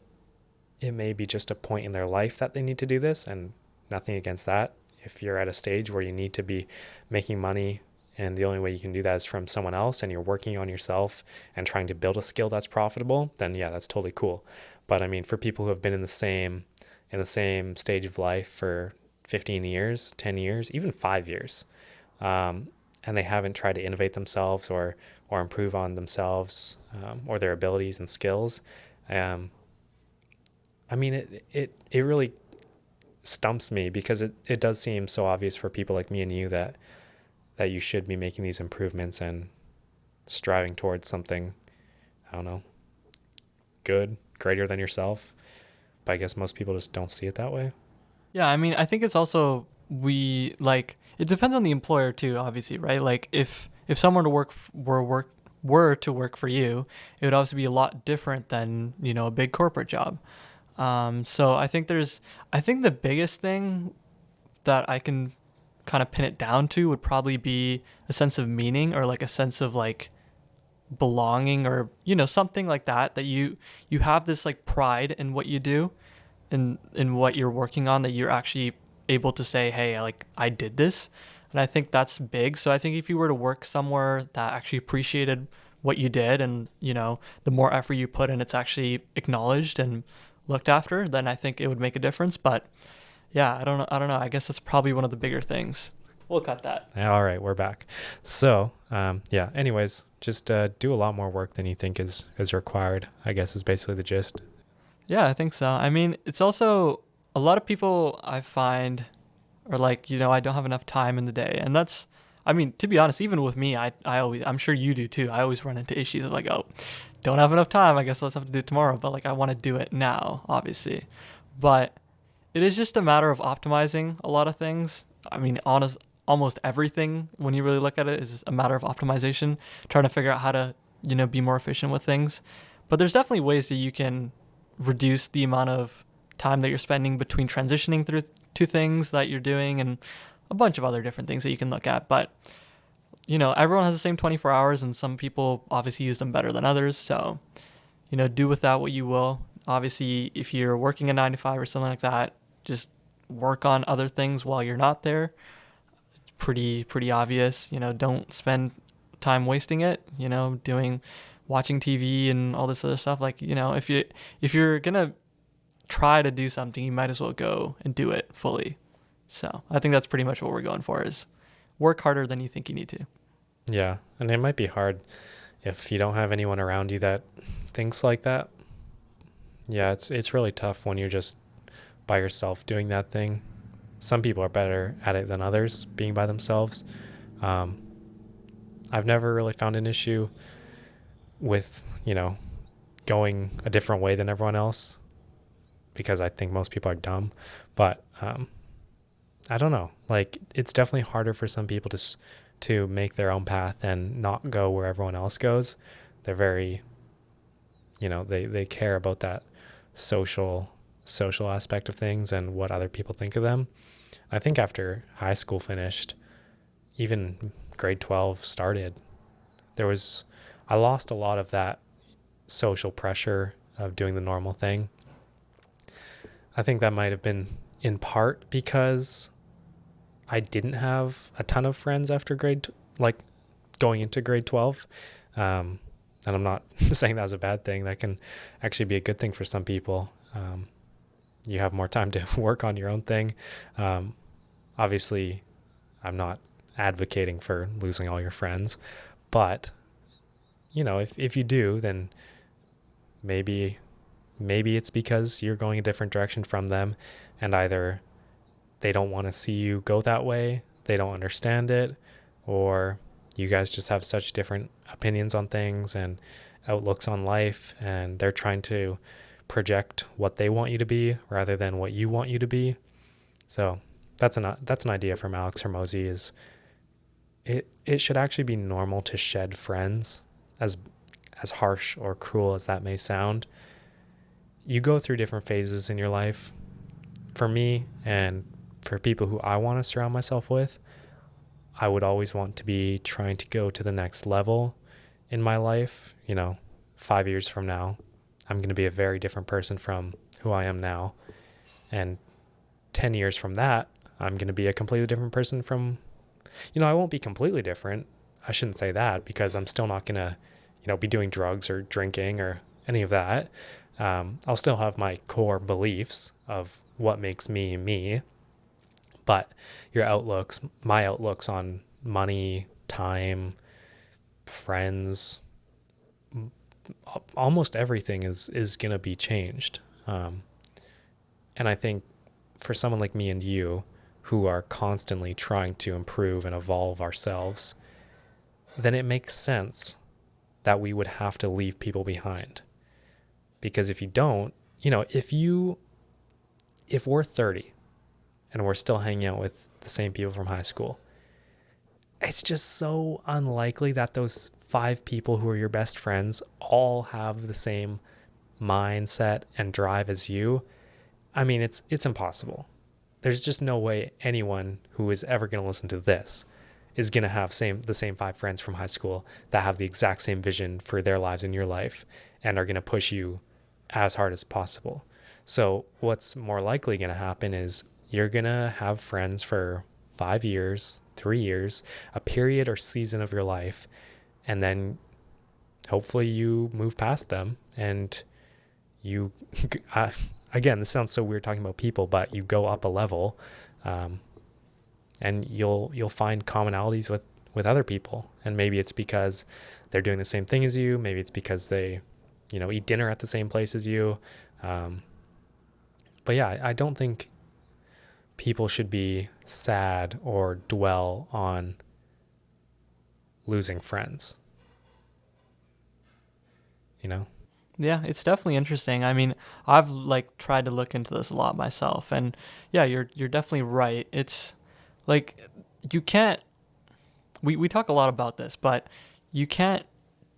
it may be just a point in their life that they need to do this, and nothing against that. If you're at a stage where you need to be making money and the only way you can do that is from someone else, and you're working on yourself and trying to build a skill that's profitable, then yeah, that's totally cool. But I mean, for people who have been in the same stage of life for 15 years, 10 years, even 5 years, um, and they haven't tried to innovate themselves or improve on themselves, or their abilities and skills. Um, I mean, it really stumps me because it does seem so obvious for people like me and you that you should be making these improvements and striving towards something, I don't know, good, greater than yourself. But I guess most people just don't see it that way. Yeah, I mean, I think it's also we like it depends on the employer too, obviously, right? Like if someone to were to work for you, it would obviously be a lot different than a big corporate job. So I think the biggest thing that I can kind of pin it down to would probably be a sense of meaning or like a sense of like belonging or something like that that you have this like pride in what you do in what you're working on that you're actually able to say, hey, like I did this. And I think that's big. So I think if you were to work somewhere that actually appreciated what you did and, the more effort you put in, it's actually acknowledged and looked after, then I think it would make a difference. But yeah, I don't know. I don't know. I guess that's probably one of the bigger things. We'll cut that. All right, we're back. So, yeah. Anyways, just do a lot more work than you think is required, I guess, is basically the gist. Yeah, I think so. I mean, it's also a lot of people I find are like, I don't have enough time in the day. And that's, I mean, to be honest, even with me, I'm sure you do too. I always run into issues of like, oh, don't have enough time. I guess I'll just have to do it tomorrow. But like, I want to do it now, obviously. But it is just a matter of optimizing a lot of things. I mean, almost everything when you really look at it is a matter of optimization, trying to figure out how to, be more efficient with things. But there's definitely ways that you can reduce the amount of time that you're spending between transitioning through two things that you're doing and a bunch of other different things that you can look at. But, everyone has the same 24 hours and some people obviously use them better than others. So, do with that what you will. Obviously, if you're working a 9 to 5 or something like that, just work on other things while you're not there. It's pretty obvious. Don't spend time wasting it. Doing watching TV and all this other stuff. Like if you're gonna try to do something, you might as well go and do it fully. So I think that's pretty much what we're going for is work harder than you think you need to. Yeah, and it might be hard if you don't have anyone around you that thinks like that. Yeah, it's really tough when you're just by yourself doing that thing. Some people are better at it than others, being by themselves. Um, I've never really found an issue with, going a different way than everyone else because I think most people are dumb. But I don't know. Like, it's definitely harder for some people to make their own path and not go where everyone else goes. They're very, they care about that social aspect of things and what other people think of them. I think after high school finished, even grade 12 started, there was I lost a lot of that social pressure of doing the normal thing. I think that might have been in part because I didn't have a ton of friends after like going into grade 12. Um, and I'm not saying that was a bad thing. That can actually be a good thing for some people. You have more time to work on your own thing. Um, Obviously, I'm not advocating for losing all your friends, but if you do, then maybe it's because you're going a different direction from them, and either they don't want to see you go that way, they don't understand it, or you guys just have such different opinions on things and outlooks on life, and they're trying to project what they want you to be rather than what you want you to be. So that's an idea from Alex Hermosi. Is it should actually be normal to shed friends, as harsh or cruel as that may sound. You go through different phases in your life. For me, and for people who I want to surround myself with, I would always want to be trying to go to the next level in my life. 5 years from now, I'm going to be a very different person from who I am now. And 10 years from that, I'm going to be a completely different person from I won't be completely different. I shouldn't say that because I'm still not gonna, be doing drugs or drinking or any of that. I'll still have my core beliefs of what makes me me, but my outlooks on money, time, friends, almost everything is gonna be changed. Um, and I think for someone like me and you, who are constantly trying to improve and evolve ourselves, then it makes sense that we would have to leave people behind. Because if you don't, if we're 30 and we're still hanging out with the same people from high school, it's just so unlikely that those 5 people who are your best friends all have the same mindset and drive as you. I mean, it's impossible. There's just no way anyone who is ever going to listen to this is going to have the same 5 friends from high school that have the exact same vision for their lives and your life and are going to push you as hard as possible. So what's more likely going to happen is you're going to have friends for 5 years, 3 years, a period or season of your life, and then hopefully you move past them and you again, this sounds so weird talking about people, but you go up a level, um, and you'll find commonalities with other people, and maybe it's because they're doing the same thing as you. Maybe it's because they, eat dinner at the same place as you. Um, but yeah, I don't think people should be sad or dwell on losing friends. You know? Yeah, it's definitely interesting. I mean, I've like tried to look into this a lot myself, and yeah, you're definitely right. It's like you can't. We talk a lot about this, but you can't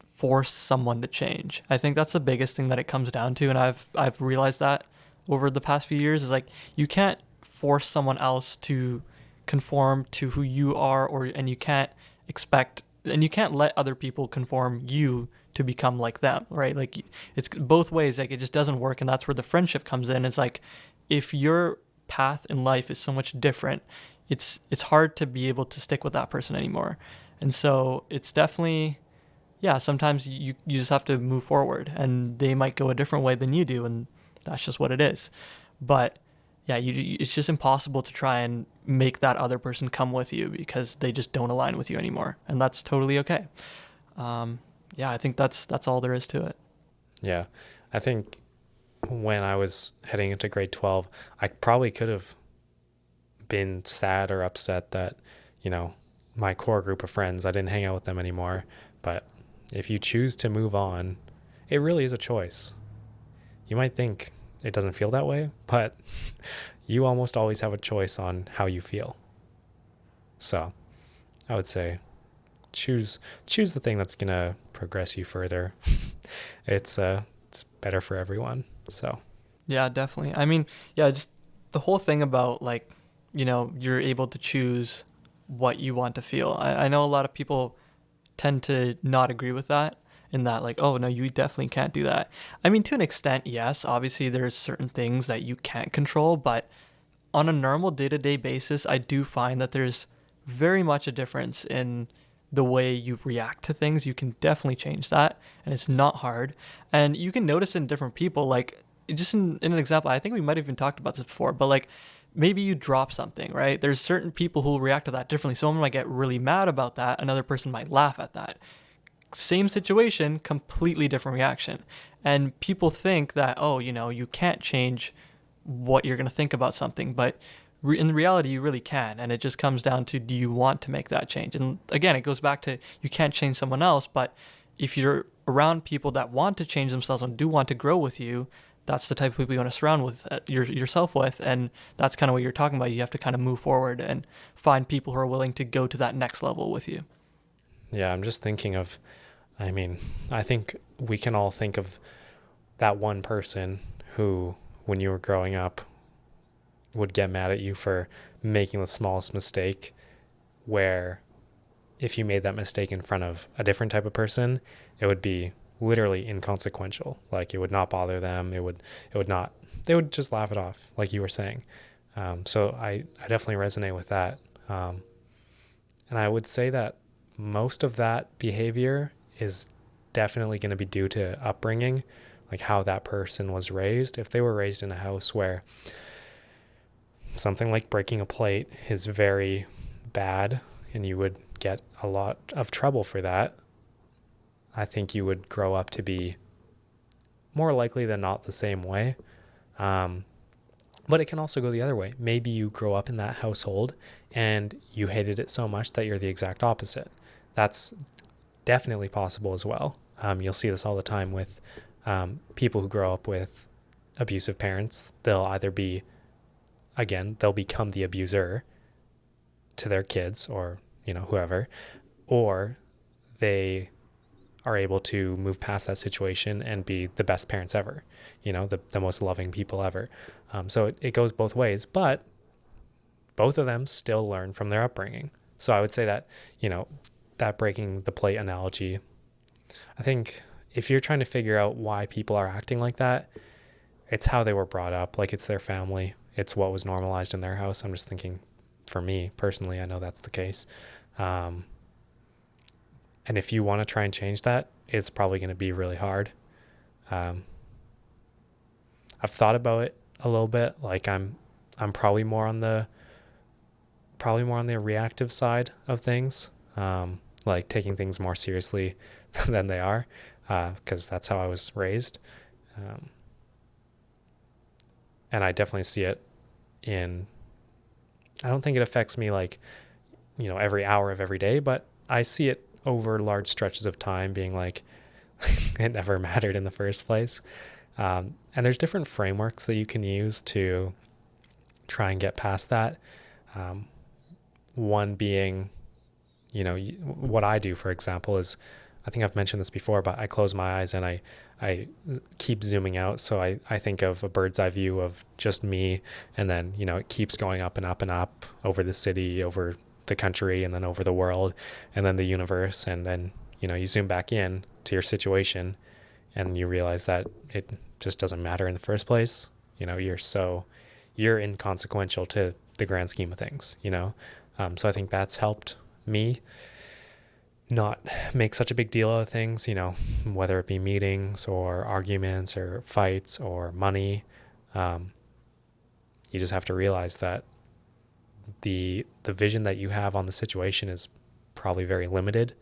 force someone to change. I think that's the biggest thing that it comes down to, and I've realized that over the past few years is like you can't force someone else to conform to who you are, or and you can't expect and you can't let other people conform you to become like them, right? Like it's both ways. Like it just doesn't work, and that's where the friendship comes in. It's like if your path in life is so much different, it's hard to be able to stick with that person anymore. And so it's definitely, yeah, sometimes you just have to move forward, and they might go a different way than you do, and that's just what it is. But yeah, it's just impossible to try and make that other person come with you because they just don't align with you anymore, and that's totally okay. Um, yeah, I think that's all there is to it. Yeah. I think when I was heading into grade 12, I probably could have been sad or upset that, you know, my core group of friends, I didn't hang out with them anymore. But if you choose to move on, it really is a choice. You might think it doesn't feel that way, but you almost always have a choice on how you feel. So I would say choose the thing that's gonna progress you further. It's better for everyone. So Yeah, definitely. I mean, yeah, just the whole thing about like, you're able to choose what you want to feel. I know a lot of people tend to not agree with that, in that like, oh no, you definitely can't do that. I mean, to an extent, yes, obviously there's certain things that you can't control, but on a normal day-to-day basis, I do find that there's very much a difference in the way you react to things. You can definitely change that, and it's not hard. And you can notice in different people, like just in an example, I think we might have even talked about this before, but like maybe you drop something, right? There's certain people who will react to that differently. Someone might get really mad about that, another person might laugh at that. Same situation, completely different reaction. And people think that, oh, you can't change what you're going to think about something, but in reality you really can, and it just comes down to, do you want to make that change? And again, it goes back to, you can't change someone else, but if you're around people that want to change themselves and do want to grow with you, that's the type of people you want to surround with yourself with, and that's kind of what you're talking about. You have to kind of move forward and find people who are willing to go to that next level with you. yeah, I'm just thinking of, I mean, I think we can all think of that one person who, when you were growing up, would get mad at you for making the smallest mistake, where if you made that mistake in front of a different type of person, it would be literally inconsequential. Like it would not bother them. It would not, they would just laugh it off, like you were saying. So I definitely resonate with that. And I would say that most of that behavior is definitely going to be due to upbringing, like how that person was raised. If they were raised in a house where something like breaking a plate is very bad and you would get a lot of trouble for that, I think you would grow up to be more likely than not the same way. Um, but it can also go the other way. Maybe you grow up in that household and you hated it so much that you're the exact opposite. That's definitely possible as well. You'll see this all the time with people who grow up with abusive parents. They'll either be, again, they'll become the abuser to their kids or, whoever, or they are able to move past that situation and be the best parents ever, the most loving people ever. So it goes both ways, but both of them still learn from their upbringing. So I would say that, that breaking the plate analogy, I think if you're trying to figure out why people are acting like that, it's how they were brought up. Like it's their family. It's what was normalized in their house. I'm just thinking for me personally, I know that's the case. Um, and if you want to try and change that, it's probably going to be really hard. Um, I've thought about it a little bit. Like I'm probably more on the reactive side of things. Like taking things more seriously than they are, because that's how I was raised. Um, and I definitely see it in, I don't think it affects me like, every hour of every day, but I see it over large stretches of time being like, it never mattered in the first place. And there's different frameworks that you can use to try and get past that. Um, One being, what I do, for example, is I think I've mentioned this before, but I close my eyes and I keep zooming out. So I think of a bird's eye view of just me. And then, it keeps going up and up and up over the city, over the country, and then over the world, and then the universe. And then, you zoom back in to your situation and you realize that it just doesn't matter in the first place. You're inconsequential to the grand scheme of things, so I think that's helped me not make such a big deal out of things, whether it be meetings or arguments or fights or money. Um, you just have to realize that the vision that you have on the situation is probably very limited,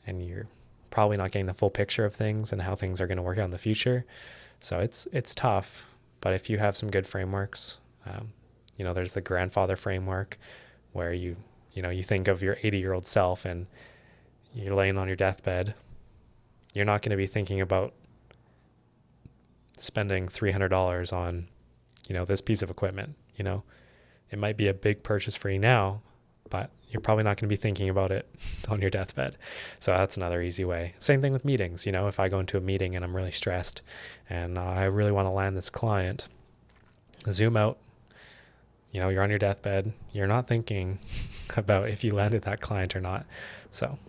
and you're probably not getting the full picture of things and how things are going to work out in the future. So it's tough, but if you have some good frameworks, there's the grandfather framework where you think of your 80-year-old self and you're laying on your deathbed. You're not going to be thinking about spending $300 on, this piece of equipment. It might be a big purchase for you now, but you're probably not going to be thinking about it on your deathbed. So that's another easy way. Same thing with meetings. If I go into a meeting and I'm really stressed and I really want to land this client, zoom out. You're on your deathbed. You're not thinking about if you landed that client or not. So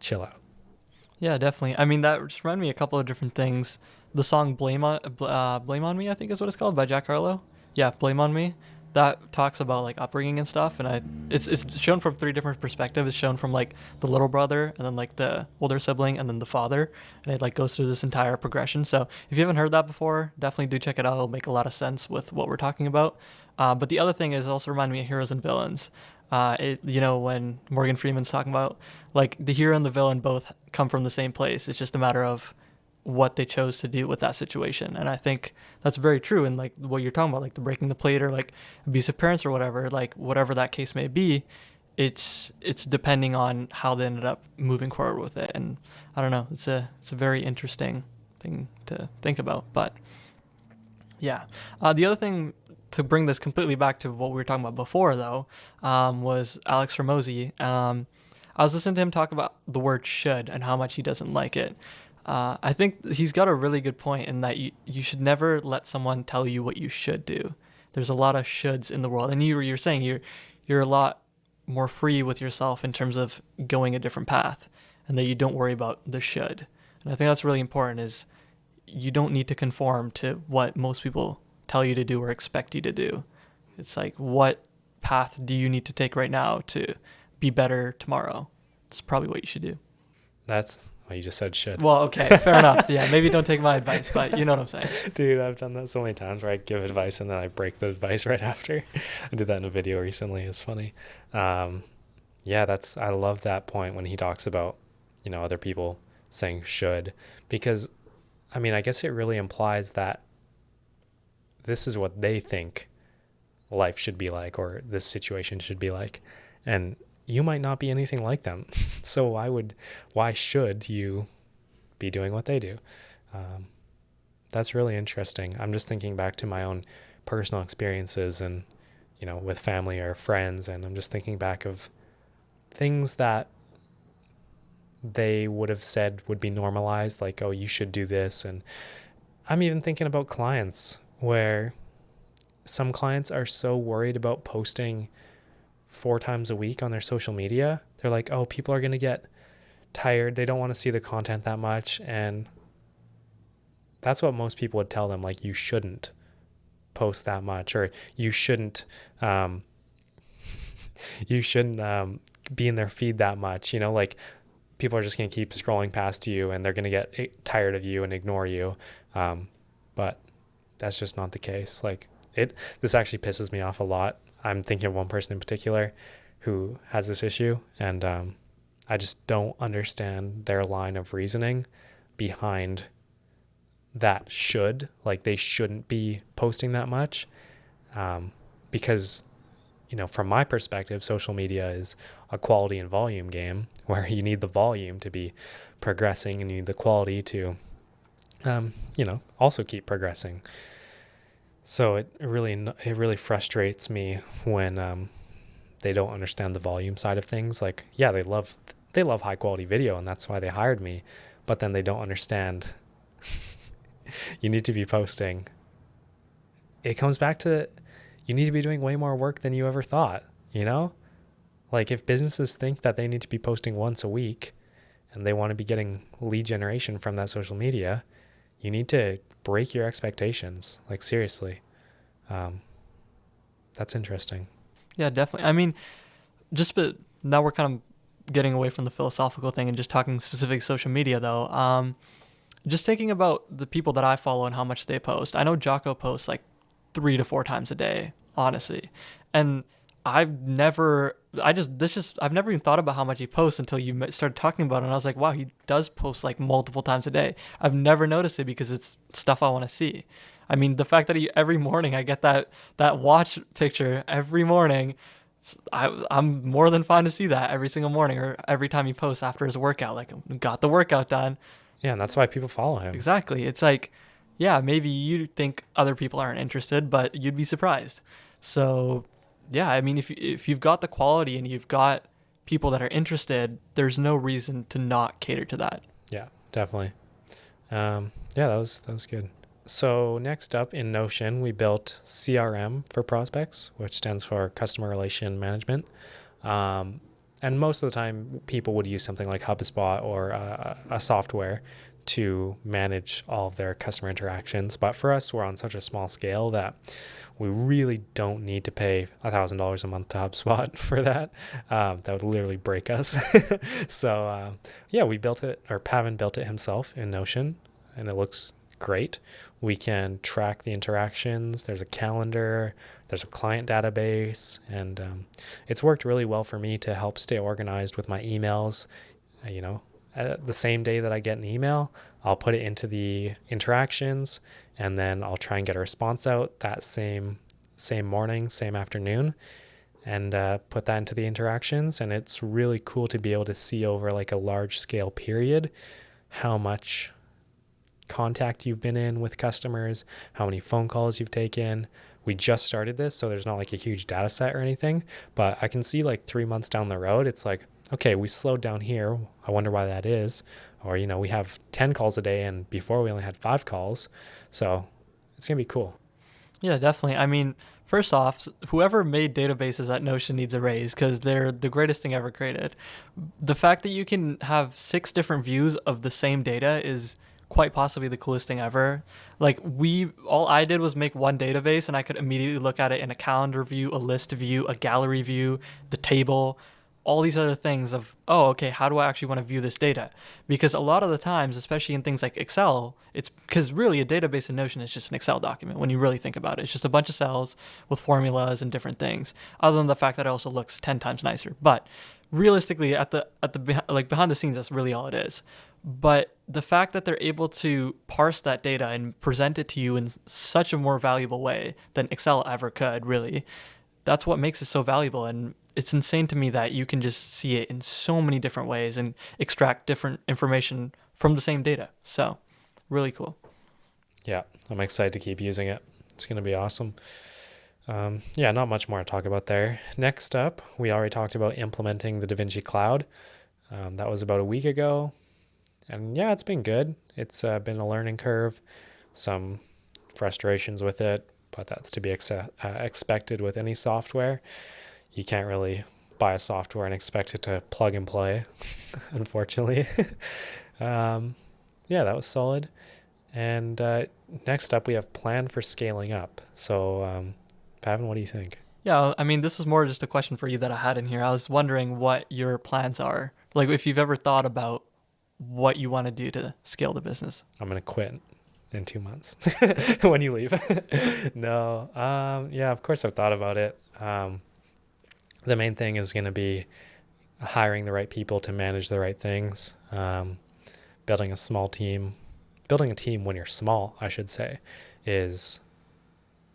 chill out. Yeah, definitely. I mean, that just reminded me a couple of different things. The song Blame on Me," I think is what it's called, by Jack Harlow. Yeah, "Blame on Me." That talks about like upbringing and stuff, and it's shown from three different perspectives. It's shown from like the little brother, and then like the older sibling, and then the father, and it like goes through this entire progression. So if you haven't heard that before, definitely do check it out. It'll make a lot of sense with what we're talking about. But the other thing is also remind me of Heroes and Villains. When Morgan Freeman's talking about like the hero and the villain both come from the same place. It's just a matter of what they chose to do with that situation. And I think that's very true. And like what you're talking about, like the breaking the plate or like abusive parents or whatever, like whatever that case may be, it's depending on how they ended up moving forward with it. And I don't know, it's a very interesting thing to think about. But yeah, the other thing, to bring this completely back to what we were talking about before, though, was Alex Ramosi. I was listening to him talk about the word should and how much he doesn't like it. I think he's got a really good point in that you should never let someone tell you what you should do. There's a lot of shoulds in the world, and you're saying you're a lot more free with yourself in terms of going a different path, and that you don't worry about the should. And I think that's really important. Is you don't need to conform to what most people tell you to do or expect you to do. It's like, what path do you need to take right now to be better tomorrow? It's probably what you should do. That's well, you just said should. Well, okay, fair enough. Yeah, maybe don't take my advice, but you know what I'm saying. Dude, I've done that so many times where I give advice and then I break the advice right after. I did that in a video recently. It's funny. Um, yeah, I love that point when he talks about, other people saying should, because I mean, I guess it really implies that this is what they think life should be like or this situation should be like. And you might not be anything like them. So why should you be doing what they do? Um, that's really interesting. I'm just thinking back to my own personal experiences and, with family or friends. And I'm just thinking back of things that they would have said would be normalized, like, oh, you should do this. And I'm even thinking about clients where some clients are so worried about posting 4 times a week on their social media. They're like, oh, people are going to get tired. They don't want to see the content that much. And that's what most people would tell them. Like, you shouldn't post that much, or um, you shouldn't be in their feed that much. Like people are just going to keep scrolling past you and they're going to get tired of you and ignore you. But that's just not the case. This actually pisses me off a lot. I'm thinking of one person in particular who has this issue, and I just don't understand their line of reasoning behind that should, like they shouldn't be posting that much. Because, from my perspective, social media is a quality and volume game where you need the volume to be progressing and you need the quality to, also keep progressing. So it really frustrates me when they don't understand the volume side of things. Like, yeah, they love high quality video and that's why they hired me, but then they don't understand you need to be posting. It comes back to you need to be doing way more work than you ever thought, Like if businesses think that they need to be posting once a week and they want to be getting lead generation from that social media, you need to break your expectations. Like seriously. Um, that's interesting. Yeah, definitely. I mean, but now we're kind of getting away from the philosophical thing and just talking specific social media though. Just thinking about the people that I follow and how much they post. I know Jocko posts like 3 to 4 times a day, honestly. And I've never, I've never even thought about how much he posts until you started talking about it. And I was like, wow, he does post like multiple times a day. I've never noticed it because it's stuff I want to see. I mean, the fact that every morning I get that watch picture every morning, I'm more than fine to see that every single morning or every time he posts after his workout. Like, got the workout done. Yeah, and that's why people follow him. Exactly. It's like, yeah, maybe you think other people aren't interested, but you'd be surprised. So, yeah, I mean, if you've got the quality and you've got people that are interested, there's no reason to not cater to that. Yeah, definitely. Yeah, that was good. So next up in Notion, we built CRM for prospects, which stands for Customer Relation Management. And most of the time, people would use something like HubSpot or a software to manage all of their customer interactions. But for us, we're on such a small scale that we really don't need to pay $1,000 a month to HubSpot for that. That would literally break us. So yeah, we built it, or Pavan built it himself in Notion, and it looks great. We can track the interactions. There's a calendar, there's a client database, and it's worked really well for me to help stay organized with my emails. The same day that I get an email, I'll put it into the interactions, and then I'll try and get a response out that same morning, same afternoon, and put that into the interactions. And it's really cool to be able to see over like a large scale period how much contact you've been in with customers, how many phone calls you've taken. We just started this, so there's not like a huge data set or anything, but I can see like 3 months down the road, it's like, okay, we slowed down here. I wonder why that is. Or, we have 10 calls a day and before we only had 5 calls. So it's going to be cool. Yeah, definitely. I mean, first off, whoever made databases at Notion needs a raise because they're the greatest thing ever created. The fact that you can have 6 different views of the same data is quite possibly the coolest thing ever. Like all I did was make one database, and I could immediately look at it in a calendar view, a list view, a gallery view, the table, all these other things of, oh, okay, how do I actually want to view this data? Because a lot of the times, especially in things like Excel, it's because really a database in Notion is just an Excel document when you really think about it. It's just a bunch of cells with formulas and different things. Other than the fact that it also looks 10 times nicer. But realistically, like behind the scenes, that's really all it is. But the fact that they're able to parse that data and present it to you in such a more valuable way than Excel ever could, really, that's what makes it so valuable. And it's insane to me that you can just see it in so many different ways and extract different information from the same data. So, really cool. Yeah, I'm excited to keep using it. It's going to be awesome. Yeah, not much more to talk about there. Next up, we already talked about implementing the DaVinci Cloud. That was about a week ago. And yeah, it's been good. It's been a learning curve, some frustrations with it, but that's to be expected with any software. You can't really buy a software and expect it to plug and play, unfortunately. um, yeah, that was solid. And next up, we have plan for scaling up. So, Pavan, what do you think? Yeah, I mean, this was more just a question for you that I had in here. I was wondering what your plans are. Like, if you've ever thought about what you want to do to scale the business. I'm gonna quit in 2 months when you leave. No, yeah, of course I've thought about it. The main thing is gonna be hiring the right people to manage the right things. Building a small team, building a team when you're small, I should say, is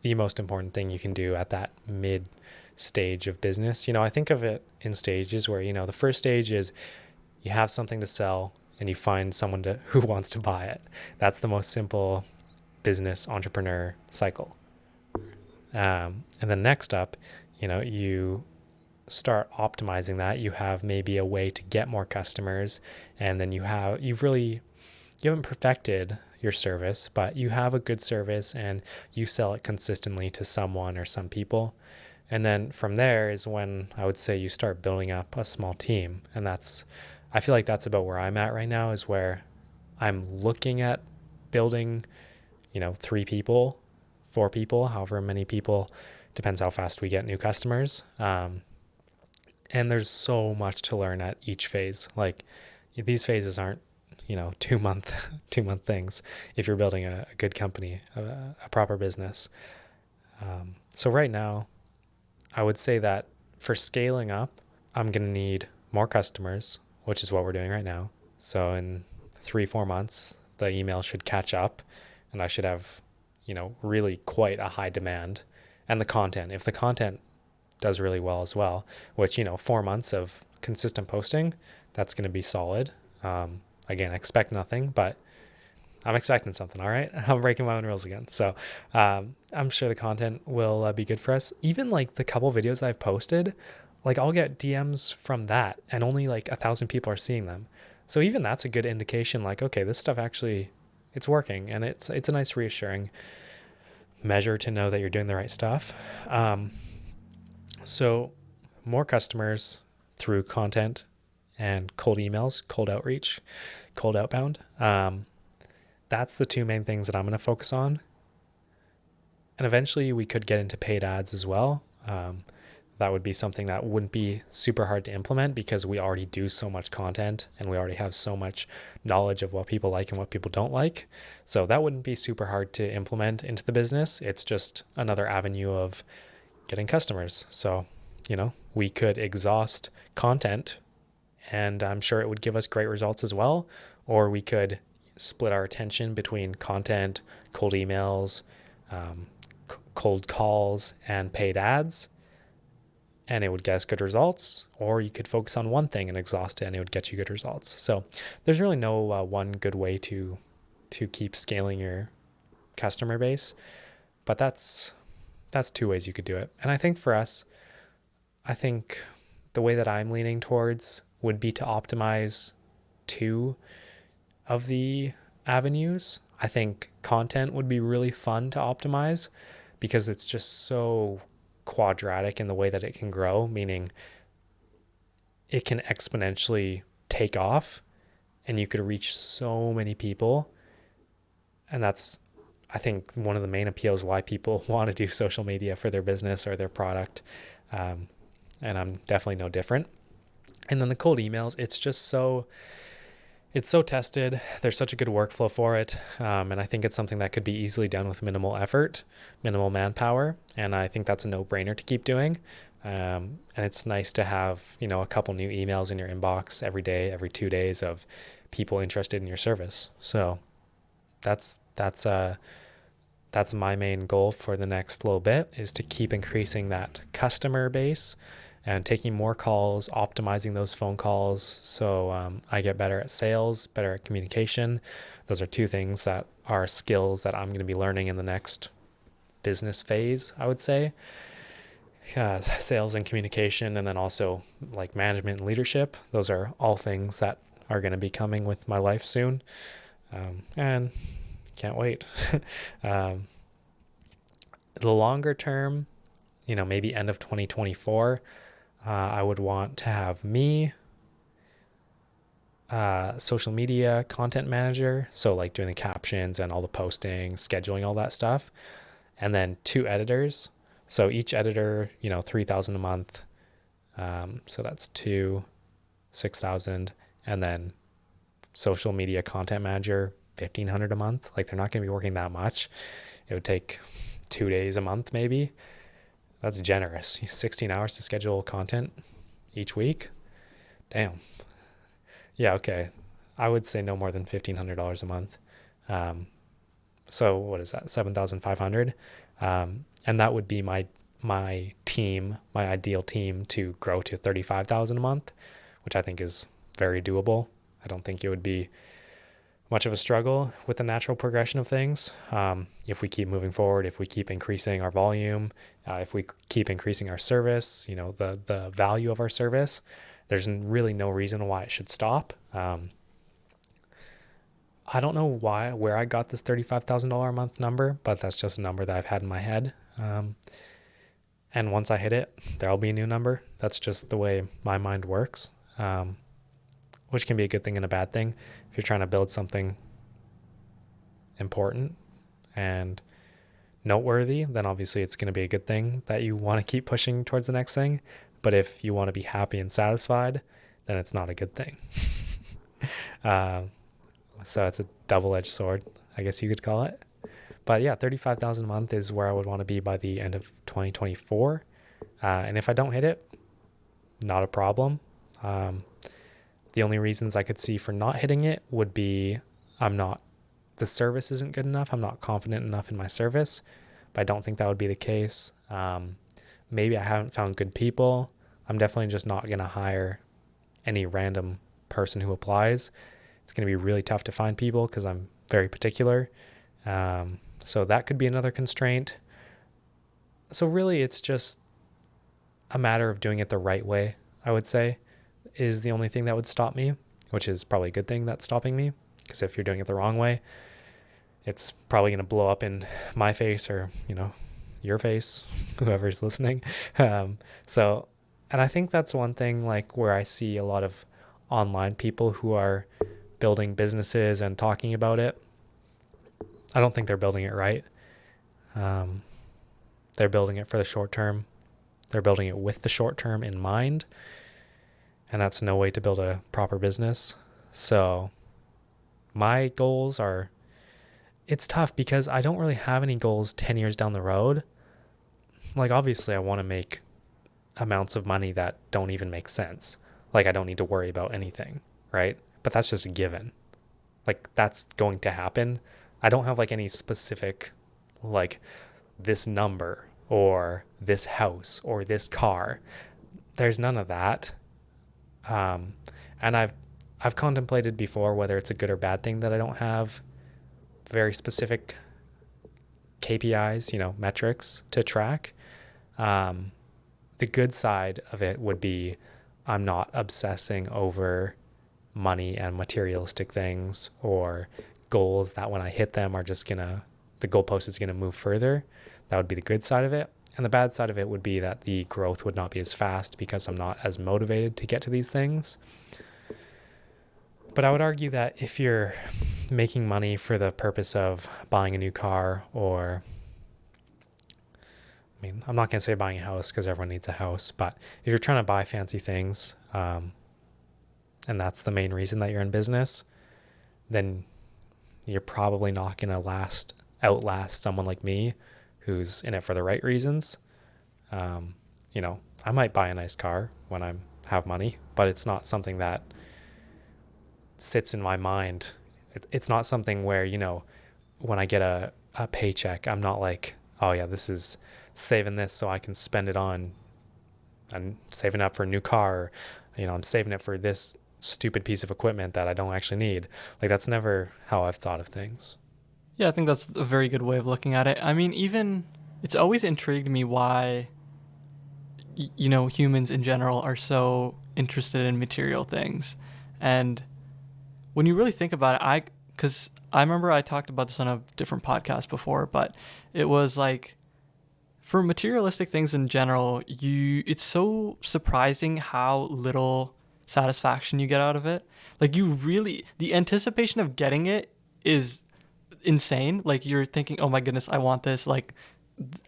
the most important thing you can do at that mid stage of business. I think of it in stages where, the first stage is you have something to sell and you find someone who wants to buy it. That's the most simple business entrepreneur cycle. And then next up, you start optimizing that. You have maybe a way to get more customers, and then you haven't perfected your service, but you have a good service and you sell it consistently to someone or some people. And then from there is when I would say you start building up a small team. And I feel like that's about where I'm at right now, is where I'm looking at building, 3 people, 4 people, however many people, depends how fast we get new customers. And there's so much to learn at each phase. Like, these phases aren't, 2 month, 2 month things if you're building a good company, a proper business. So right now, I would say that for scaling up, I'm going to need more customers, which is what we're doing right now. So in 3-4 months, the email should catch up and I should have, really quite a high demand. And the content, if the content does really well as well, which, 4 months of consistent posting, that's going to be solid. Again, expect nothing, but I'm expecting something. All right. I'm breaking my own rules again. So I'm sure the content will be good for us. Even like the couple videos I've posted, like I'll get DMs from that and only like 1,000 people are seeing them. So even that's a good indication, like, okay, this stuff actually, it's working, and it's a nice reassuring measure to know that you're doing the right stuff. So more customers through content and cold emails, cold outreach, cold outbound. That's the 2 main things that I'm going to focus on. And eventually we could get into paid ads as well. That would be something that wouldn't be super hard to implement because we already do so much content and we already have so much knowledge of what people like and what people don't like. So that wouldn't be super hard to implement into the business. It's just another avenue of getting customers. So, we could exhaust content and I'm sure it would give us great results as well. Or we could split our attention between content, cold emails, cold calls, and paid ads, and it would get us good results. Or you could focus on one thing and exhaust it, and it would get you good results. So there's really no one good way to keep scaling your customer base, but that's 2 ways you could do it. And I think for us, I think the way that I'm leaning towards would be to optimize 2 of the avenues. I think content would be really fun to optimize because it's just so quadratic in the way that it can grow, meaning it can exponentially take off and you could reach so many people And that's, I think, one of the main appeals why people want to do social media for their business or their product. Um, and I'm definitely no different. And then the cold emails, it's so tested. There's such a good workflow for it. And I think it's something that could be easily done with minimal effort, minimal manpower. And I think that's a no brainer to keep doing. And it's nice to have, a couple new emails in your inbox every day, every 2 days of people interested in your service. So that's, that's, uh, that's my main goal for the next little bit, is to keep increasing that customer base and taking more calls, optimizing those phone calls so I get better at sales, better at communication. Those are two things that are skills that I'm going to be learning in the next business phase, I would say. Sales and communication, and then also like management and leadership. Those are all things that are going to be coming with my life soon. And can't wait. um, the longer term, maybe end of 2024, I would want to have me, social media content manager. So, like doing the captions and all the posting, scheduling, all that stuff. And then 2 editors. So, each editor, 3,000 a month. So, that's 6,000. And then social media content manager, 1,500 a month. Like, they're not going to be working that much. It would take 2 days a month, maybe. That's generous. 16 hours to schedule content each week. Damn. Yeah, okay. I would say no more than $1,500 a month. Um, so what is that? 7,500. And that would be my team, my ideal team, to grow to 35,000 a month, which I think is very doable. I don't think it would be much of a struggle with the natural progression of things. If we keep moving forward, if we keep increasing our volume, if we keep increasing our service, the value of our service, there's really no reason why it should stop. I don't know where I got this $35,000 a month number, but that's just a number that I've had in my head. And once I hit it, there'll be a new number. That's just the way my mind works, which can be a good thing and a bad thing. If you're trying to build something important and noteworthy, then obviously it's going to be a good thing that you want to keep pushing towards the next thing. But if you want to be happy and satisfied, then it's not a good thing. uh, so it's a double-edged sword, I guess you could call it. But yeah, 35,000 a month is where I would want to be by the end of 2024. And if I don't hit it, not a problem. The only reasons I could see for not hitting it would be the service isn't good enough. I'm not confident enough in my service, but I don't think that would be the case. Maybe I haven't found good people. I'm definitely just not going to hire any random person who applies. It's going to be really tough to find people because I'm very particular. So that could be another constraint. So really, it's just a matter of doing it the right way, I would say, is the only thing that would stop me, which is probably a good thing that's stopping me. Because if you're doing it the wrong way, it's probably going to blow up in my face or, your face, whoever's listening. So, and I think that's one thing like where I see a lot of online people who are building businesses and talking about it. I don't think they're building it right. They're building it for the short term. They're building it with the short term in mind. And that's no way to build a proper business. So my goals are, it's tough because I don't really have any goals 10 years down the road. Like, obviously, I want to make amounts of money that don't even make sense. Like, I don't need to worry about anything, right? But that's just a given. Like, that's going to happen. I don't have like any specific, like, this number or this house or this car. There's none of that. And I've contemplated before whether it's a good or bad thing that I don't have very specific KPIs, metrics to track. The good side of it would be I'm not obsessing over money and materialistic things or goals that when I hit them are just the goalpost is gonna move further. That would be the good side of it. And the bad side of it would be that the growth would not be as fast because I'm not as motivated to get to these things. But I would argue that if you're making money for the purpose of buying a new car, or I mean, I'm not going to say buying a house because everyone needs a house, but if you're trying to buy fancy things, and that's the main reason that you're in business, then you're probably not going to outlast someone like me who's in it for the right reasons. Um, I might buy a nice car when I have money, but it's not something that sits in my mind. It's not something where, when I get a paycheck, I'm not like, oh yeah, this is saving this so I can spend it on, I'm saving up for a new car. Or, I'm saving it for this stupid piece of equipment that I don't actually need. Like, that's never how I've thought of things. Yeah, I think that's a very good way of looking at it. I mean, even it's always intrigued me why humans in general are so interested in material things. And when you really think about it, cuz I remember I talked about this on a different podcast before, but it was like for materialistic things in general, it's so surprising how little satisfaction you get out of it. Like you really the anticipation of getting it is insane. Like you're thinking, "Oh my goodness, I want this. Like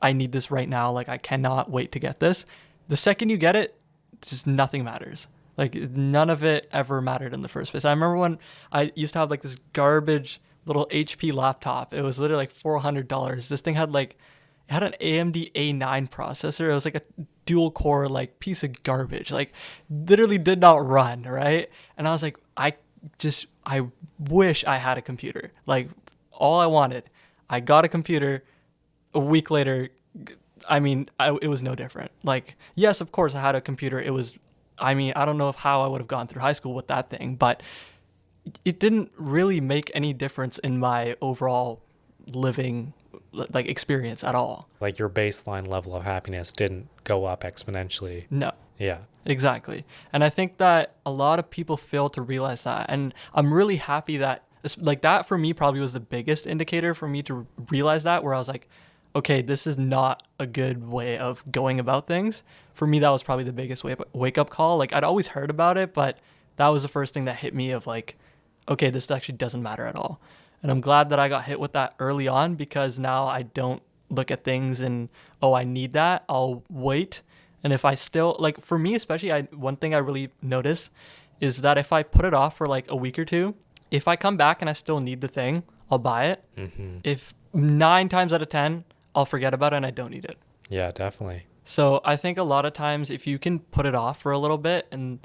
I need this right now. Like I cannot wait to get this." The second you get it, just nothing matters. Like none of it ever mattered in the first place. I remember when I used to have like this garbage little HP laptop. It was literally like $400. This thing had like it had an AMD A9 processor. It was like a dual core like piece of garbage. Like literally did not run, right? And I was like I wish I had a computer. Like all I wanted. I got a computer a week later. I mean, it was no different. Like, yes, of course, I had a computer. I mean, I don't know how I would have gone through high school with that thing, but it didn't really make any difference in my overall living like experience at all. Like, your baseline level of happiness didn't go up exponentially. No, Yeah. exactly. And I think that a lot of people fail to realize that. And I'm really happy that, like, that for me probably was the biggest indicator for me to realize that, where I was like, okay, this is not a good way of going about things. For me, that was probably the biggest wake up call. Like, I'd always heard about it, but that was the first thing that hit me of like, okay, this actually doesn't matter at all. And I'm glad that I got hit with that early on, because now I don't look at things and, oh, I need that. I'll wait. And if I still, like, for me especially, one thing I really notice is that if I put it off for like a week or two, if I come back and I still need the thing, I'll buy it. Mm-hmm. If 9 times out of 10, I'll forget about it and I don't need it. Yeah, definitely. So I think a lot of times if you can put it off for a little bit and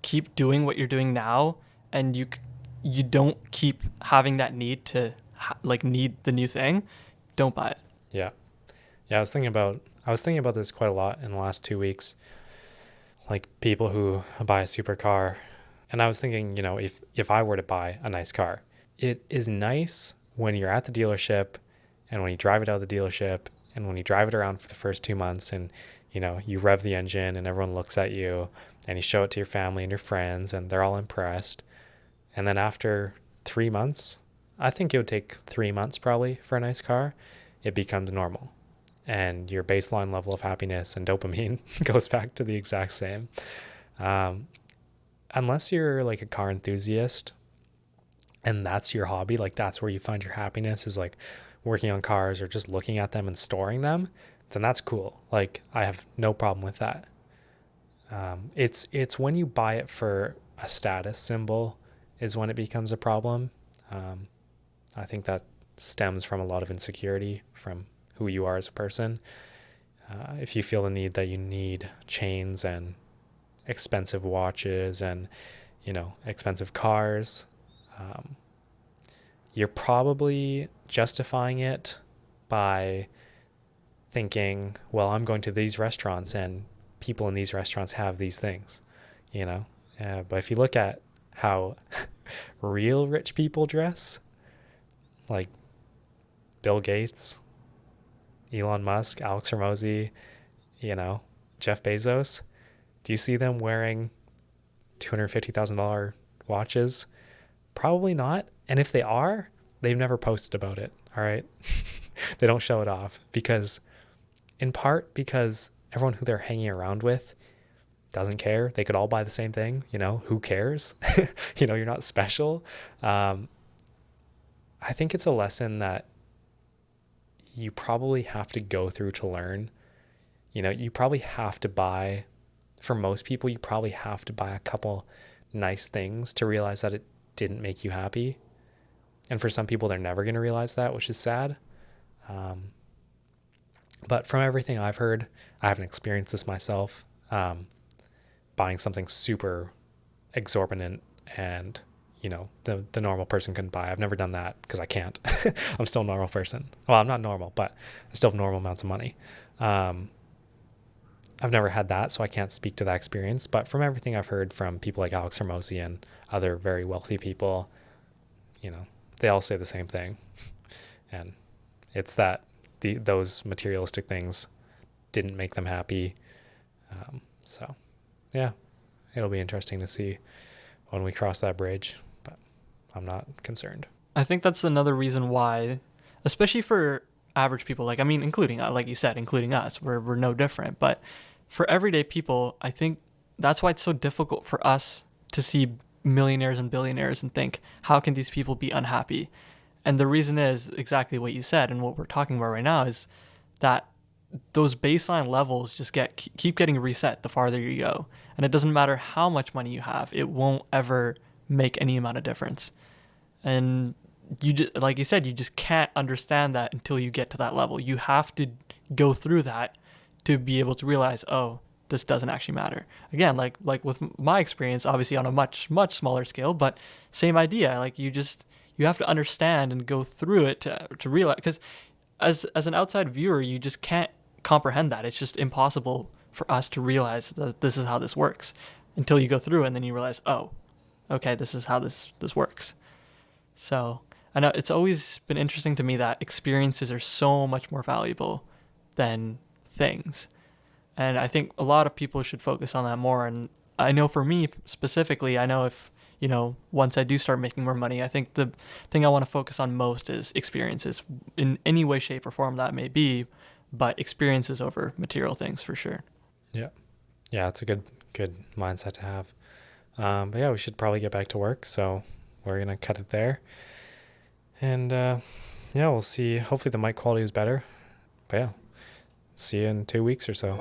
keep doing what you're doing now, and you don't keep having that need to like need the new thing, don't buy it. Yeah. Yeah, I was thinking about this quite a lot in the last 2 weeks. Like, people who buy a supercar, and I was thinking, if I were to buy a nice car, it is nice when you're at the dealership, and when you drive it out of the dealership, and when you drive it around for the first 2 months, and you rev the engine and everyone looks at you, and you show it to your family and your friends and they're all impressed. And then after 3 months, I think it would take 3 months probably for a nice car, it becomes normal. And your baseline level of happiness and dopamine goes back to the exact same. Um, Unless you're like a car enthusiast and that's your hobby, like that's where you find your happiness, is like working on cars or just looking at them and storing them, then that's cool. Like, I have no problem with that. It's when you buy it for a status symbol is when it becomes a problem. Um, I think that stems from a lot of insecurity from who you are as a person. If you feel the need that you need chains and expensive watches and expensive cars, um, you're probably justifying it by thinking, well, I'm going to these restaurants and people in these restaurants have these things, you know. But if you look at how real rich people dress, like Bill Gates, Elon Musk, Alex Hormozy, Jeff Bezos, do you see them wearing $250,000 watches? Probably not. And if they are, they've never posted about it. All right. They don't show it off in part because everyone who they're hanging around with doesn't care. They could all buy the same thing. Who cares? You're not special. I think it's a lesson that you probably have to go through to learn. You probably have to buy, for most people, you probably have to buy a couple nice things to realize that it didn't make you happy. And for some people, they're never going to realize that, which is sad. Um, but from everything I've heard, I haven't experienced this myself. Buying something super exorbitant and the normal person couldn't buy. I've never done that because I can't. I'm still a normal person. Well, I'm not normal, but I still have normal amounts of money. Um, I've never had that, so I can't speak to that experience. But from everything I've heard from people like Alex Hermosi and other very wealthy people, you know, they all say the same thing, and it's that those materialistic things didn't make them happy. So, yeah, it'll be interesting to see when we cross that bridge, but I'm not concerned. I think that's another reason why, especially for average people, like I mean, including like you said, including us, we're no different. But for everyday people, I think that's why it's so difficult for us to see millionaires and billionaires and think, how can these people be unhappy? And the reason is exactly what you said, and what we're talking about right now is that those baseline levels just keep getting reset the farther you go, and it doesn't matter how much money you have, it won't ever make any amount of difference. And you just, like you said, you just can't understand that until you get to that level. You have to go through that to be able to realize, oh, this doesn't actually matter. Again, like with my experience, obviously on a much smaller scale, but same idea. Like you have to understand and go through it to realize, because as an outside viewer, you just can't comprehend that. It's just impossible for us to realize that this is how this works until you go through it, and then you realize, oh, okay, this is how this works. So I know it's always been interesting to me that experiences are so much more valuable than things. And I think a lot of people should focus on that more. And I know for me specifically, I know if, once I do start making more money, I think the thing I want to focus on most is experiences in any way, shape, or form that may be, but experiences over material things for sure. Yeah, yeah, it's a good mindset to have. But yeah, we should probably get back to work, so we're gonna cut it there. And yeah, we'll see. Hopefully the mic quality is better. But yeah, see you in 2 weeks or so.